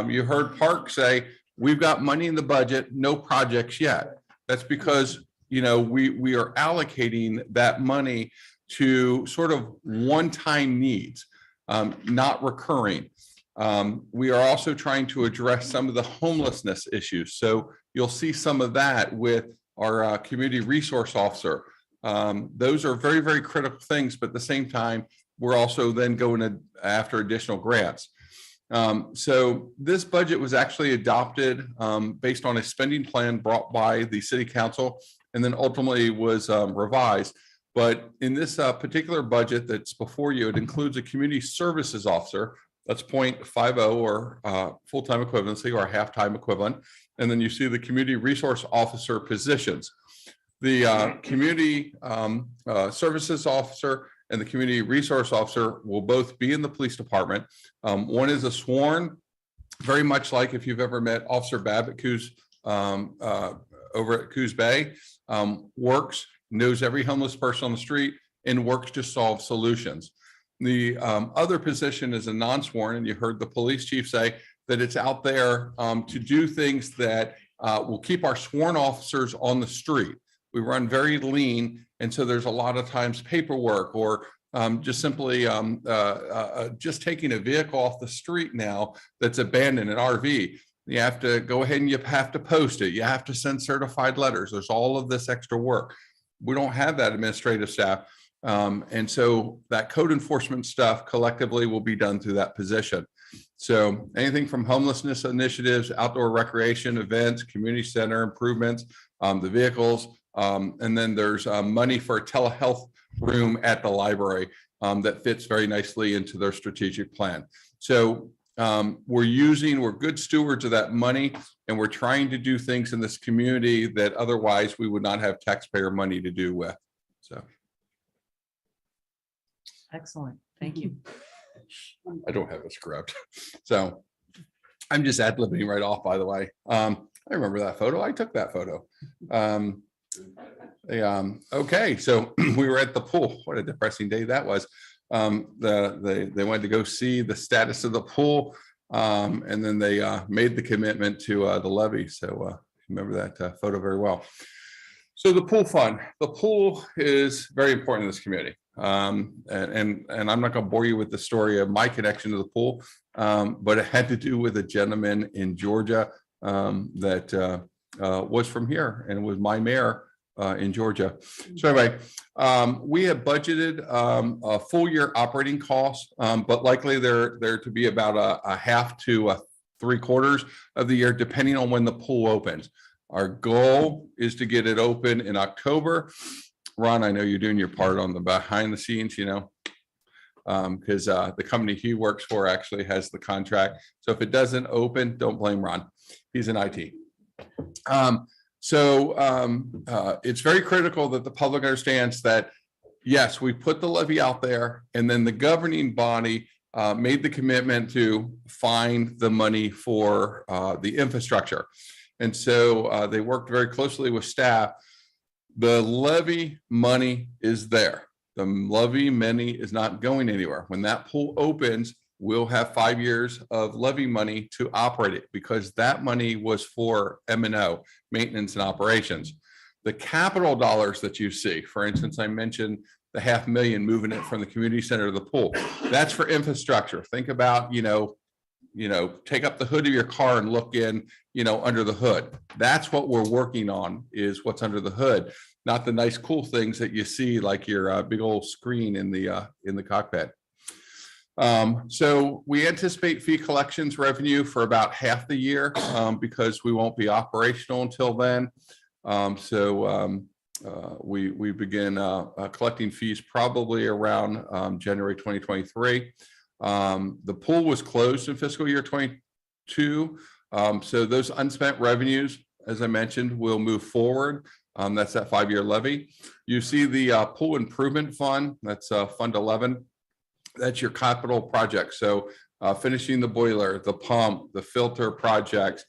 You heard Park say, we've got money in the budget, no projects yet. That's because, we are allocating that money to sort of one-time needs, not recurring. We are also trying to address some of the homelessness issues. So you'll see some of that with our community resource officer. Those are very, very critical things, but at the same time, we're also then going after additional grants. So this budget was actually adopted based on a spending plan brought by the city council and then ultimately was revised. But in this particular budget that's before you, it includes a community services officer. That's 0.50 or full-time equivalency or half-time equivalent. And then you see the community resource officer positions. The community services officer and the community resource officer will both be in the police department. One is a sworn, very much like if you've ever met Officer Babbitt, who's over at Coos Bay, works, knows every homeless person on the street, and works to solve solutions. The other position is a non-sworn, and you heard the police chief say that it's out there to do things that will keep our sworn officers on the street. We run very lean, and so there's a lot of times paperwork or just simply just taking a vehicle off the street now that's abandoned, an RV. You have to go ahead and you have to post it. You have to send certified letters. There's all of this extra work. We don't have that administrative staff. And so that code enforcement stuff collectively will be done through that position. So anything from homelessness initiatives, outdoor recreation events, community center improvements, the vehicles, and then there's money for a telehealth room at the library that fits very nicely into their strategic plan. So we're good stewards of that money, and we're trying to do things in this community that otherwise we would not have taxpayer money to do with. So Excellent. Thank you. I don't have a script. So I'm just ad-libbing right off, by the way. I remember that photo. I took that photo. Okay, so we were at the pool. What a depressing day that was. They wanted to go see the status of the pool, and then they made the commitment to the levy. So remember that photo very well. So the pool fund. The pool is very important in this community. And I'm not going to bore you with the story of my connection to the pool, but it had to do with a gentleman in Georgia that was from here and was my mayor in Georgia. So anyway, we have budgeted a full year operating costs, but likely they're to be about a half to 3/4 of the year, depending on when the pool opens. Our goal is to get it open in October. Ron, I know you're doing your part on the behind the scenes, because the company he works for actually has the contract. So if it doesn't open, don't blame Ron. He's in IT. It's very critical that the public understands that, yes, we put the levy out there, and then the governing body made the commitment to find the money for the infrastructure. And so they worked very closely with staff. The levy money is there. The levy money is not going anywhere. When that pool opens, we'll have 5 years of levy money to operate it, because that money was for M&O, maintenance and operations. The capital dollars that you see, for instance, I mentioned the $500,000 moving it from the community center to the pool. That's for infrastructure. Think about, take up the hood of your car and look in, under the hood. That's what we're working on, is what's under the hood, not the nice, cool things that you see, like your big old screen in the cockpit. So we anticipate fee collections revenue for about half the year, because we won't be operational until then. We begin collecting fees probably around January 2023. The pool was closed in fiscal year 22. So those unspent revenues, as I mentioned, will move forward. That's that 5-year levy. You see the pool improvement fund, that's Fund 11. That's your capital project. So finishing the boiler, the pump, the filter projects,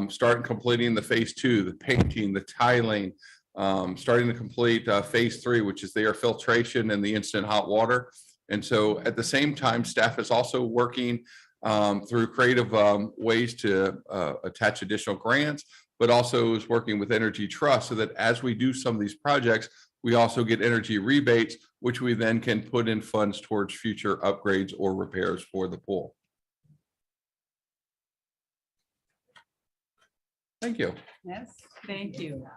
starting completing the phase 2, the painting, the tiling, starting to complete phase 3, which is the air filtration and the instant hot water. And so at the same time, staff is also working through creative ways to attach additional grants, but also is working with Energy Trust so that as we do some of these projects, we also get energy rebates, which we then can put in funds towards future upgrades or repairs for the pool. Thank you. Yes, thank you.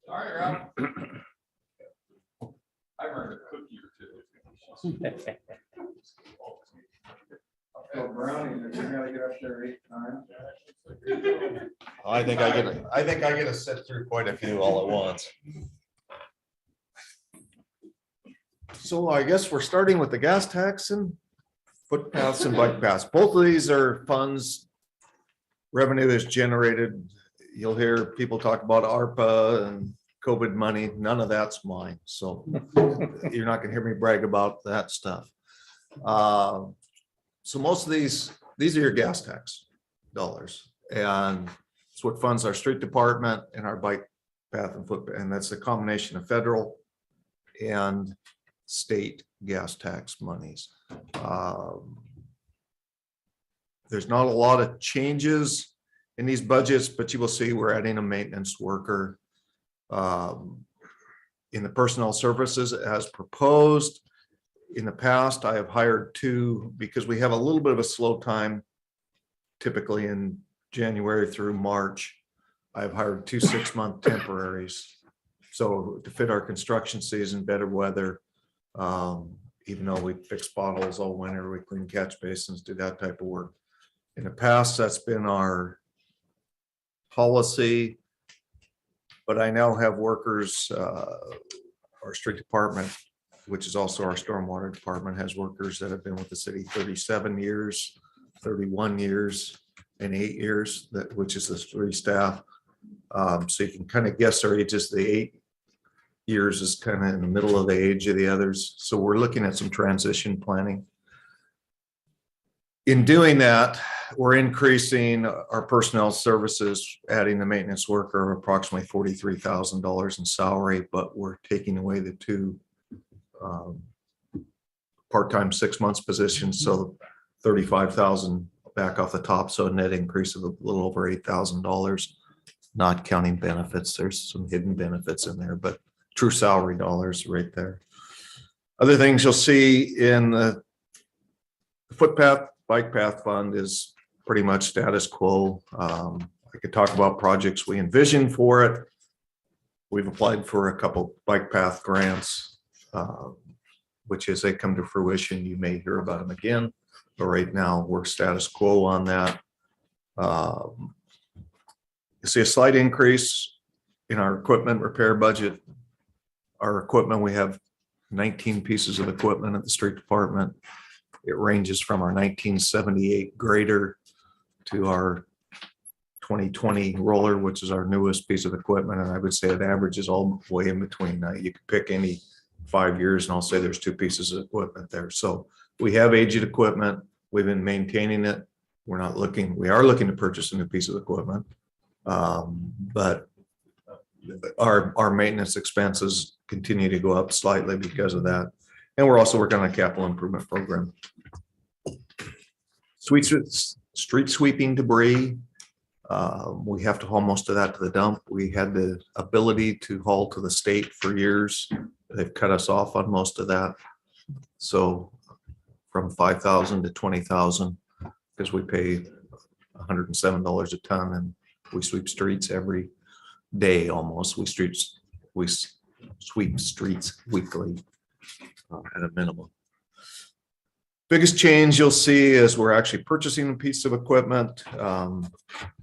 Sorry, Rob. I earned a cookie or two. I think I get to sit through quite a few all at once. So I guess we're starting with the gas tax and footpaths and bike paths. Both of these are funds, revenue is generated. You'll hear people talk about ARPA and COVID money. None of that's mine. So you're not gonna hear me brag about that stuff. So most of these are your gas tax dollars. And it's what funds our street department and our bike path and footpath. And that's a combination of federal and state gas tax monies. There's not a lot of changes in these budgets, but you will see we're adding a maintenance worker in the personnel services as proposed. In the past, I have hired 2 because we have a little bit of a slow time typically in January through March. I've hired 2 6-month temporaries. So to fit our construction season, better weather, even though we fix potholes all winter, we clean catch basins, do that type of work. In the past, that's been our policy, but I now have workers our street department, which is also our stormwater department, has workers that have been with the city 37 years, 31 years, and 8 years, which is the 3 staff. So you can kind of guess our ages. The 8 years is kind of in the middle of the age of the others. So we're looking at some transition planning. In doing that, we're increasing our personnel services, adding the maintenance worker approximately $43,000 in salary, but we're taking away the 2 part-time 6 months positions, so 35,000 back off the top, so a net increase of a little over $8,000, not counting benefits. There's some hidden benefits in there, but true salary dollars right there. Other things you'll see in the footpath, bike path fund is pretty much status quo. I could talk about projects we envision for it. We've applied for a couple bike path grants, which as they come to fruition, you may hear about them again. But right now, we're status quo on that. You see a slight increase in our equipment repair budget. Our equipment, we have 19 pieces of equipment at the street department. It ranges from our 1978 grader to our 2020 roller, which is our newest piece of equipment. And I would say it averages all the way in between. Now you can pick any 5 years and I'll say there's 2 pieces of equipment there. So we have aged equipment. We've been maintaining it. We are looking to purchase a new piece of equipment. But our maintenance expenses continue to go up slightly because of that. And we're also working on a capital improvement program. Street sweeping debris. We have to haul most of that to the dump. We had the ability to haul to the state for years. They've cut us off on most of that. So from 5,000 to 20,000, because we pay $107 a ton and we sweep streets every day almost. We sweep streets weekly at a minimum. Biggest change you'll see is we're actually purchasing a piece of equipment. And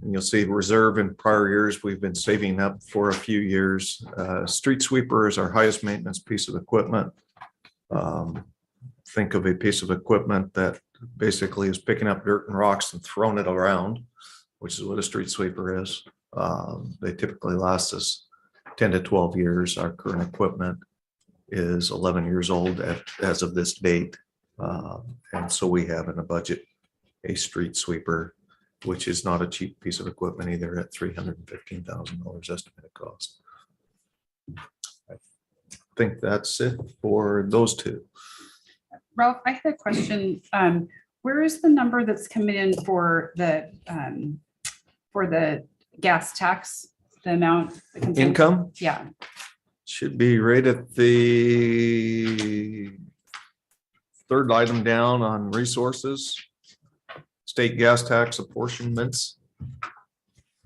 you'll see reserve in prior years. We've been saving up for a few years. Street sweeper is our highest maintenance piece of equipment. Think of a piece of equipment that basically is picking up dirt and rocks and throwing it around, which is what a street sweeper is. They typically last us 10 to 12 years. Our current equipment is 11 years old as of this date. And so we have in a budget a street sweeper, which is not a cheap piece of equipment either, at $315,000 estimated cost. I think that's it for those 2. Ralph, I had a question. Where is the number that's coming in for the gas tax, the amount? that comes in? Income Yeah. should be right at the 3rd item down on resources. State gas tax apportionments.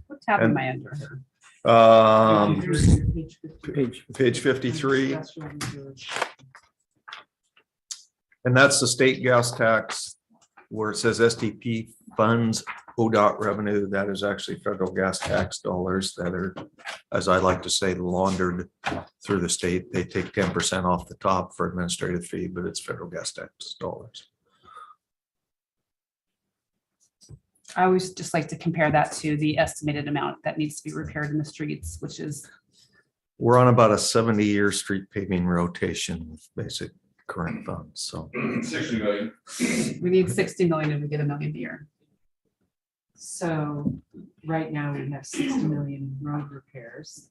What tab And- am I under? Page 53. And that's the state gas tax where it says STP funds ODOT revenue. That is actually federal gas tax dollars that are, as I like to say, laundered through the state. They take 10% off the top for administrative fee, but it's federal gas tax dollars. I always just like to compare that to the estimated amount that needs to be repaired in the streets, which is, We're on about a 70-year street paving rotation with basic current funds. So 60 million. we need 60 million and we get $1 million a year. So right now we have 60 million road repairs.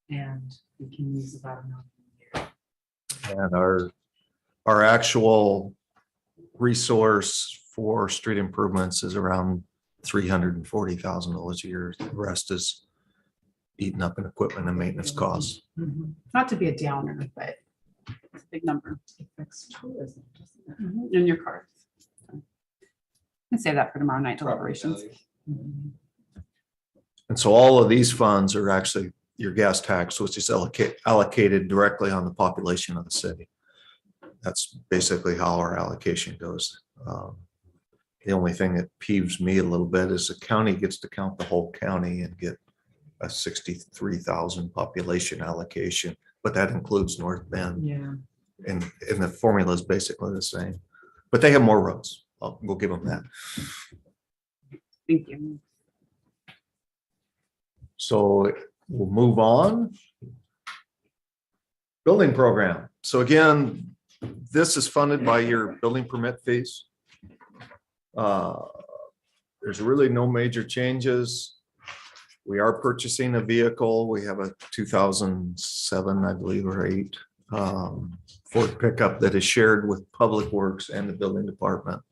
And we can use about $1 million a year. and our actual resource for street improvements is around $340,000 a year. The rest is eaten up in equipment and maintenance costs. Mhm. Not to be a downer, but it's a big number. Affects tourism, doesn't it? In your cars. And save that for tomorrow night deliberations. Mhm. And so all of these funds are actually your gas tax, which is allocated directly on the population of the city. That's basically how our allocation goes. The only thing that peeves me a little bit is the county gets to count the whole county and get a 63,000 population allocation, but that includes North Bend. Yeah. And the formula is basically the same, but they have more roads. We'll give them that. Thank you. So we'll move on. Building program. So again, this is funded by your building permit fees. There's really no major changes. We are purchasing a vehicle. We have a 2007, I believe, or 8 Ford pickup that is shared with Public Works and the building department.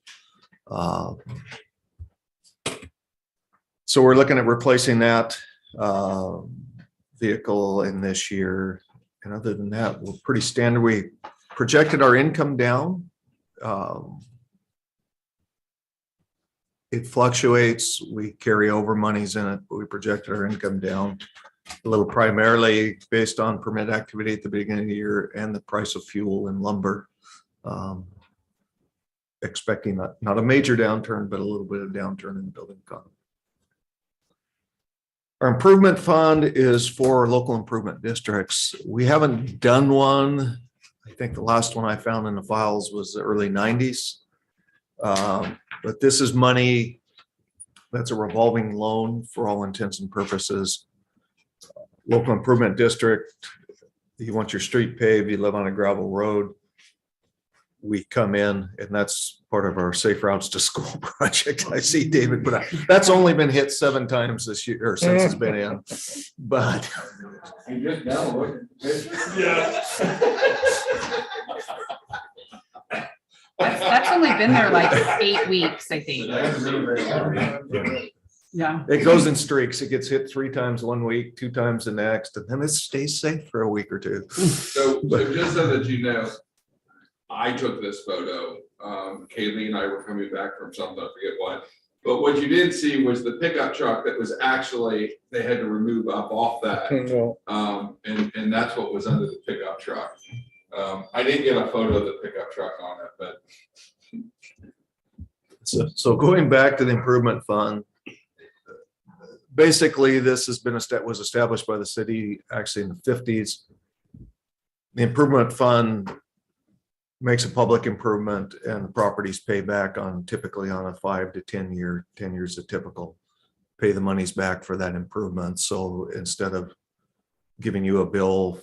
So we're looking at replacing that vehicle in this year. And other than that, we're pretty standard. We projected our income down. It fluctuates. We carry over monies in it, but we projected our income down a little, primarily based on permit activity at the beginning of the year and the price of fuel and lumber. Expecting not a major downturn, but a little bit of downturn in the building economy. Our improvement fund is for local improvement districts. We haven't done one. I think the last one I found in the files was the early 90s. But this is money that's a revolving loan for all intents and purposes. Local improvement district, you want your street paved, you live on a gravel road. We come in, and that's part of our Safe Routes to School project. I see David, but that's only been hit 7 times this year, or since it's been in. But That's only been there like 8 weeks, I think. Yeah. it goes in streaks. It gets hit 3 times one week, 2 times the next, and then it stays safe for a week or 2. So just so that you know, I took this photo. Kaylee and I were coming back from something, I forget what. But what you didn't see was the pickup truck that was actually, they had to remove up off that. And that's what was under the pickup truck. I didn't get a photo of the pickup truck on it, but. So going back to the improvement fund, basically this has been was established by the city actually in the 50s. The improvement fund makes a public improvement and the properties pay back on typically on a 5 to 10 year, 10 years of typical, pay the monies back for that improvement. So instead of giving you a bill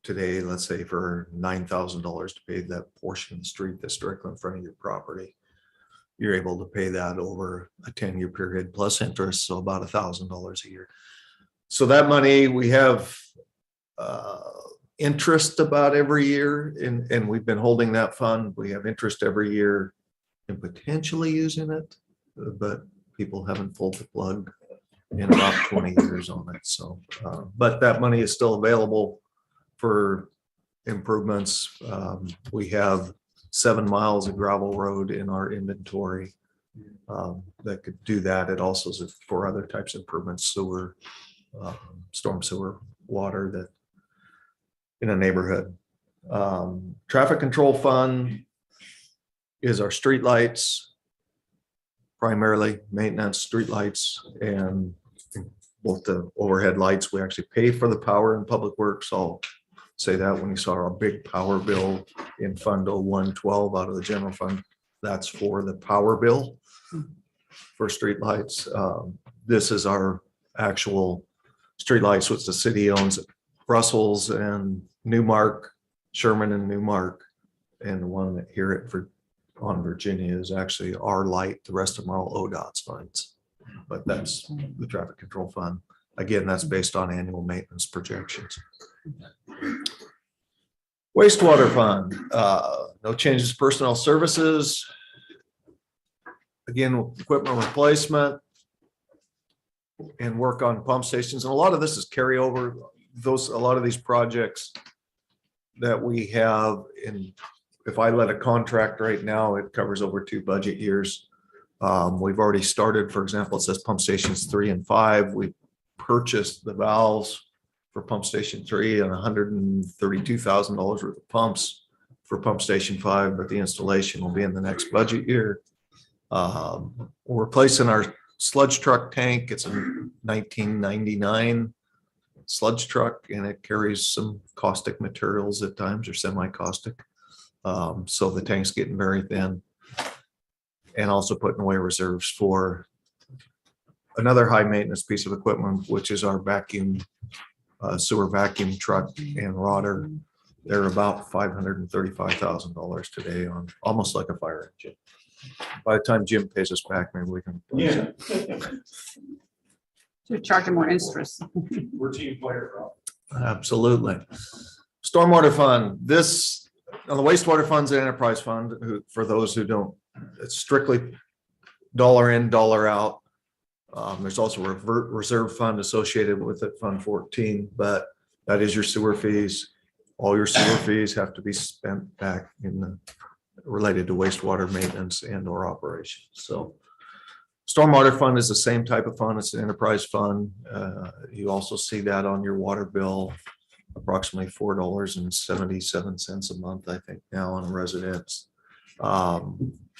today, let's say for $9,000 to pay that portion of the street that's directly in front of your property, you're able to pay that over a 10-year period plus interest, so about $1,000 a year. So that money we have interest about every year, and we've been holding that fund. We have interest every year and potentially using it, but people haven't pulled the plug in about 20 years on it. So, but that money is still available for improvements. We have 7 miles of gravel road in our inventory that could do that. It also is for other types of improvements, sewer, storm sewer, water that in a neighborhood. Traffic control fund is our streetlights, primarily maintenance streetlights, and both the overhead lights. We actually pay for the power in Public Works. I'll say that when you saw our big power bill in Fund 0112 out of the general fund, that's for the power bill for streetlights. This is our actual streetlights, which the city owns. Brussels and Newmark, Sherman and Newmark, and the one here on Virginia is actually our light. The rest of them are all ODOT's lights, but that's the traffic control fund. Again, that's based on annual maintenance projections. Wastewater fund, no changes. Personnel services, again, equipment replacement and work on pump stations, and a lot of this is carryover. A lot of these projects that we have in, if I let a contract right now, it covers over 2 budget years. We've already started, for example, it says pump stations 3 and 5. We purchased the valves for pump station 3 and $132,000 worth of pumps for pump station 5, but the installation will be in the next budget year. We're replacing our sludge truck tank. It's a 1999 sludge truck and it carries some caustic materials at times or semi-caustic. So the tank's getting very thin. And also putting away reserves for another high maintenance piece of equipment, which is our vacuum, sewer vacuum truck and rotter. They're about $535,000 today on almost like a fire engine. By the time Jim pays us back, maybe we can. Yeah. To charge them more interest. We're team player, Rob. Absolutely. Stormwater fund, this, the wastewater fund's an enterprise fund, for those who don't, it's strictly dollar in, dollar out. There's also a reserve fund associated with it, Fund 14, but that is your sewer fees. All your sewer fees have to be spent back in the, related to wastewater maintenance and or operations. So stormwater fund is the same type of fund. It's an enterprise fund. You also see that on your water bill, approximately $4.77 a month, I think now on a residence.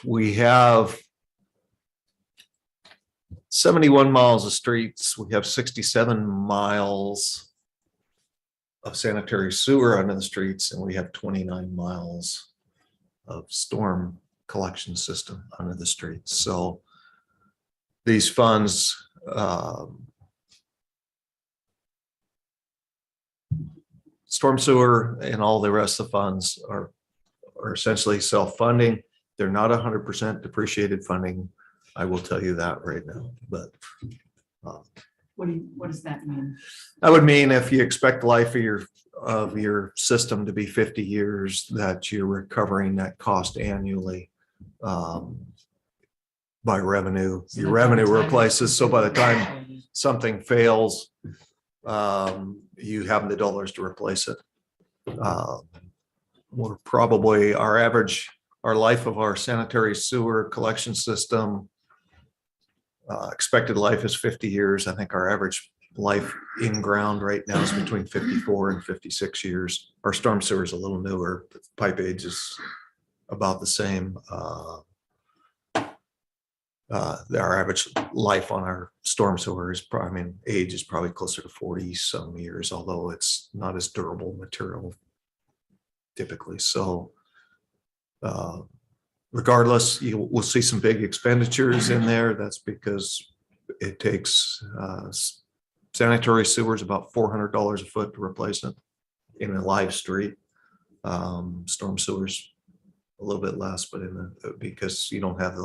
We have 71 miles of streets. We have 67 miles of sanitary sewer under the streets, and we have 29 miles of storm collection system under the streets. So these funds, storm sewer and all the rest of the funds are essentially self-funding. They're not 100% depreciated funding. I will tell you that right now, but What does that mean? that would mean if you expect the life of your system to be 50 years, that you're recovering that cost annually by revenue. Your revenue replaces. So by the time something fails, you have the dollars to replace it. We're probably our life of our sanitary sewer collection system, expected life is 50 years. I think our average life in ground right now is between 54 and 56 years. Our storm sewer is a little newer, but pipe age is about the same. Our average life on our storm sewer is probably, age is probably closer to 40 some years, although it's not as durable material typically. So regardless, you will see some big expenditures in there. That's because it takes sanitary sewers about $400 a foot to replace it in a live street. Storm sewers a little bit less, but because you don't have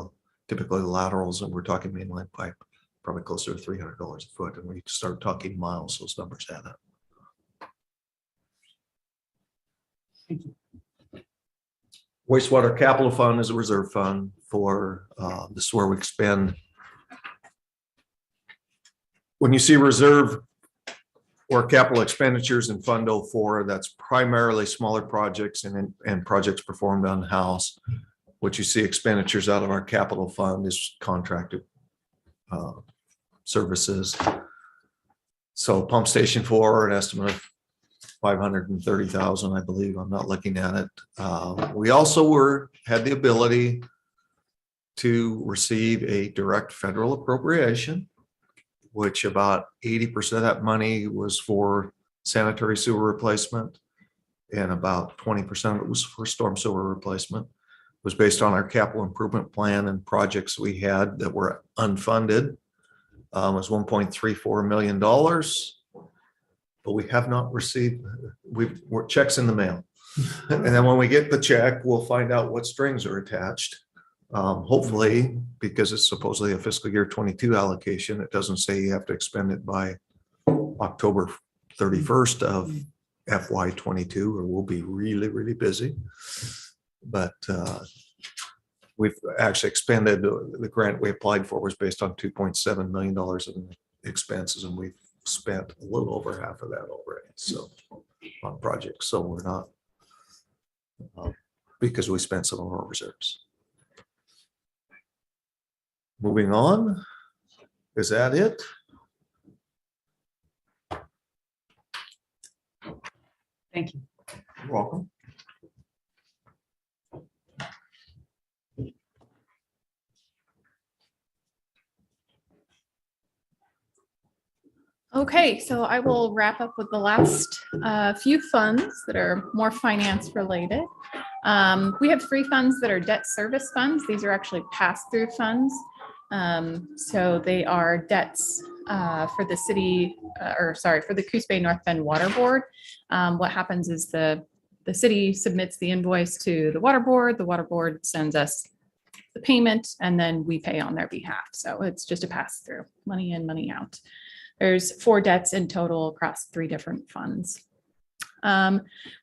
typically the laterals, and we're talking mainline pipe, probably closer to $300 a foot. And we start talking miles, those numbers add up. Thank you. Wastewater capital fund is a reserve fund for this is where we expend. When you see reserve or capital expenditures in Fund 04, that's primarily smaller projects and projects performed on house. What you see expenditures out of our capital fund is contracted services. So Pump Station 4, an estimate of $530,000, I believe. I'm not looking at it. We also had the ability to receive a direct federal appropriation, which about 80% of that money was for sanitary sewer replacement, and about 20% of it was for storm sewer replacement. It was based on our capital improvement plan and projects we had that were unfunded. It was $1.34 million. But we have not received, we're checks in the mail. And then when we get the check, we'll find out what strings are attached. Hopefully, because it's supposedly a fiscal year 22 allocation, it doesn't say you have to expend it by October 31st of FY 22, or we'll be really, really busy. But we've actually expended, the grant we applied for was based on $2.7 million of expenses, and we've spent a little over half of that already, so on projects. So we're not, because we spent some of our reserves. Moving on, is that it? Thank you. You're welcome. Okay, so I will wrap up with the last few funds that are more finance related. We have 3 funds that are debt service funds. These are actually pass-through funds. So they are debts for the city, for the Coos Bay North Bend Water Board. What happens is the city submits the invoice to the water board sends us the payment, and then we pay on their behalf. So it's just a pass-through, money in, money out. There's 4 debts in total across 3 different funds.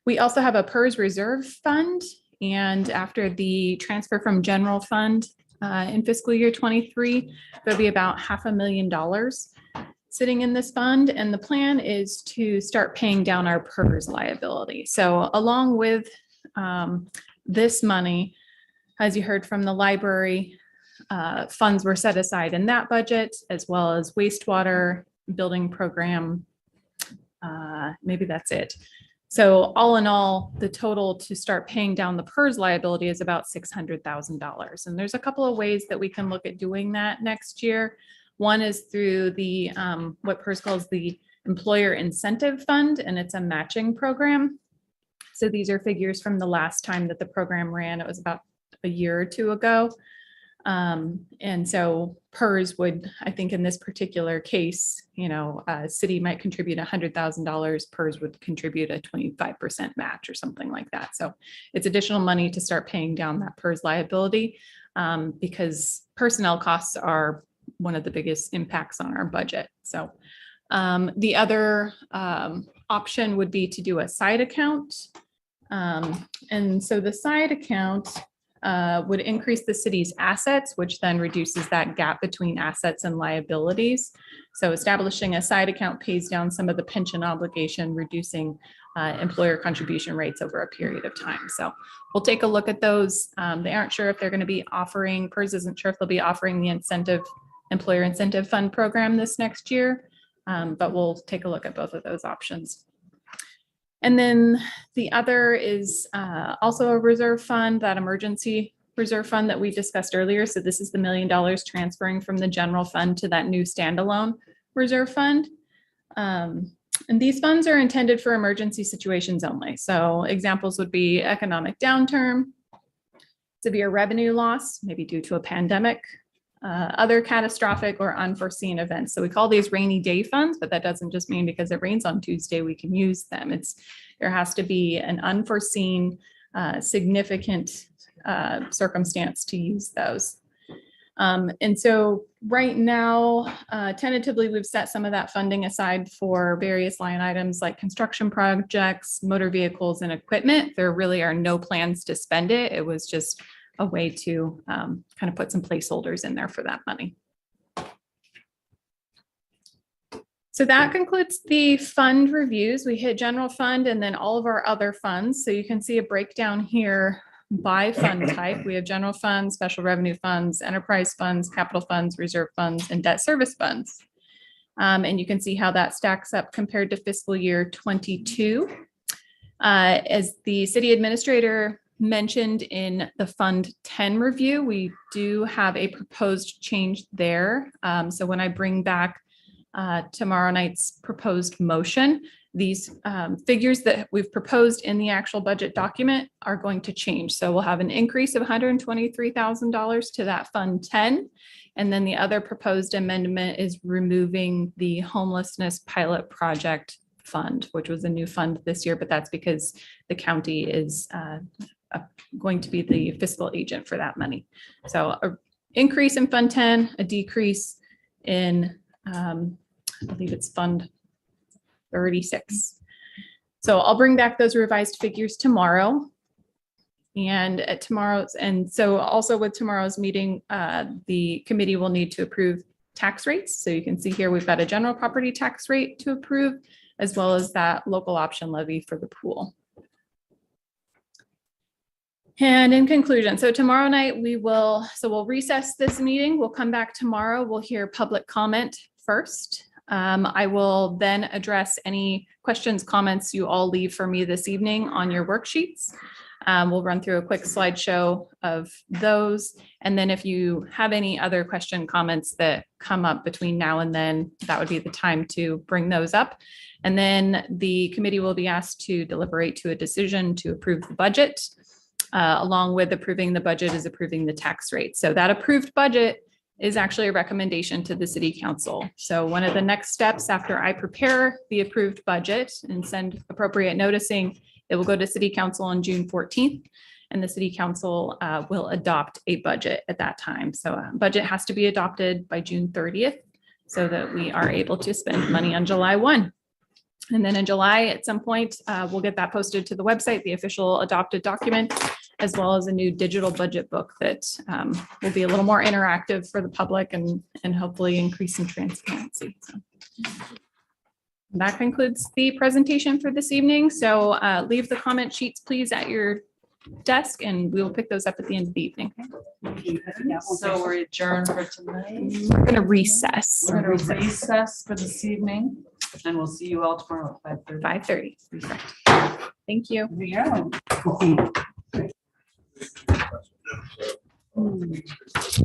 We also have a PERS reserve fund, and after the transfer from general fund in fiscal year 23, there'll be about $500,000 sitting in this fund, and the plan is to start paying down our PERS liability. So along with this money, as you heard from the library, funds were set aside in that budget, as well as wastewater, building program. Maybe that's it. So all in all, the total to start paying down the PERS liability is about $600,000. And there's a couple of ways that we can look at doing that next year. One is through the what PERS calls the Employer Incentive Fund, and it's a matching program. So these are figures from the last time that the program ran. It was about a year or 2 ago. And so PERS would, I think in this particular case, city might contribute $100,000, PERS would contribute a 25% match or something like that. So it's additional money to start paying down that PERS liability because personnel costs are one of the biggest impacts on our budget. So the other option would be to do a side account. And so the side account would increase the city's assets, which then reduces that gap between assets and liabilities. So establishing a side account pays down some of the pension obligation, reducing employer contribution rates over a period of time. So we'll take a look at those. They aren't sure if they're going to be offering, PERS isn't sure if they'll be offering the employer incentive fund program this next year, but we'll take a look at both of those options. And then the other is also a reserve fund, that emergency reserve fund that we discussed earlier. So this is the $1 million transferring from the general fund to that new standalone reserve fund. And these funds are intended for emergency situations only. So examples would be economic downturn, severe revenue loss, maybe due to a pandemic, other catastrophic or unforeseen events. So we call these rainy day funds, but that doesn't just mean because it rains on Tuesday, we can use them. There has to be an unforeseen, significant circumstance to use those. And so right now, tentatively, we've set some of that funding aside for various line items like construction projects, motor vehicles, and equipment. There really are no plans to spend it. It was just a way to kind of put some placeholders in there for that money. So that concludes the fund reviews. We hit general fund and then all of our other funds. So you can see a breakdown here by fund type. We have general funds, special revenue funds, enterprise funds, capital funds, reserve funds, and debt service funds. And you can see how that stacks up compared to fiscal year 22. As the city administrator mentioned in the Fund 10 review, we do have a proposed change there. So when I bring back tomorrow night's proposed motion, these figures that we've proposed in the actual budget document are going to change. So we'll have an increase of $123,000 to that Fund 10. And then the other proposed amendment is removing the homelessness pilot project fund, which was a new fund this year, but that's because the county is going to be the fiscal agent for that money. So an increase in Fund 10, a decrease in, I believe it's Fund 36. So I'll bring back those revised figures tomorrow. And at tomorrow's, and so also with tomorrow's meeting, the committee will need to approve tax rates. So you can see here, we've got a general property tax rate to approve, as well as that local option levy for the pool. And in conclusion, so tomorrow night we'll recess this meeting. We'll come back tomorrow. We'll hear public comment first. I will then address any questions, comments you all leave for me this evening on your worksheets. We'll run through a quick slideshow of those. And then if you have any other question, comments that come up between now and then, that would be the time to bring those up. And then the committee will be asked to deliberate to a decision to approve the budget. Along with approving the budget is approving the tax rate. So that approved budget is actually a recommendation to the city council. So one of the next steps after I prepare the approved budget and send appropriate noticing, it will go to city council on June 14th. And the city council will adopt a budget at that time. So a budget has to be adopted by June 30th so that we are able to spend money on July 1. And then in July, at some point, we'll get that posted to the website, the official adopted document, as well as a new digital budget book that will be a little more interactive for the public and hopefully increase some transparency. So that concludes the presentation for this evening. So leave the comment sheets, please, at your desk, and we will pick those up at the end of the evening. So we're adjourned for tonight. We're going to recess. We're going to recess for this evening, and we'll see you all tomorrow at 5:30. 5:30. Thank you. Here we go.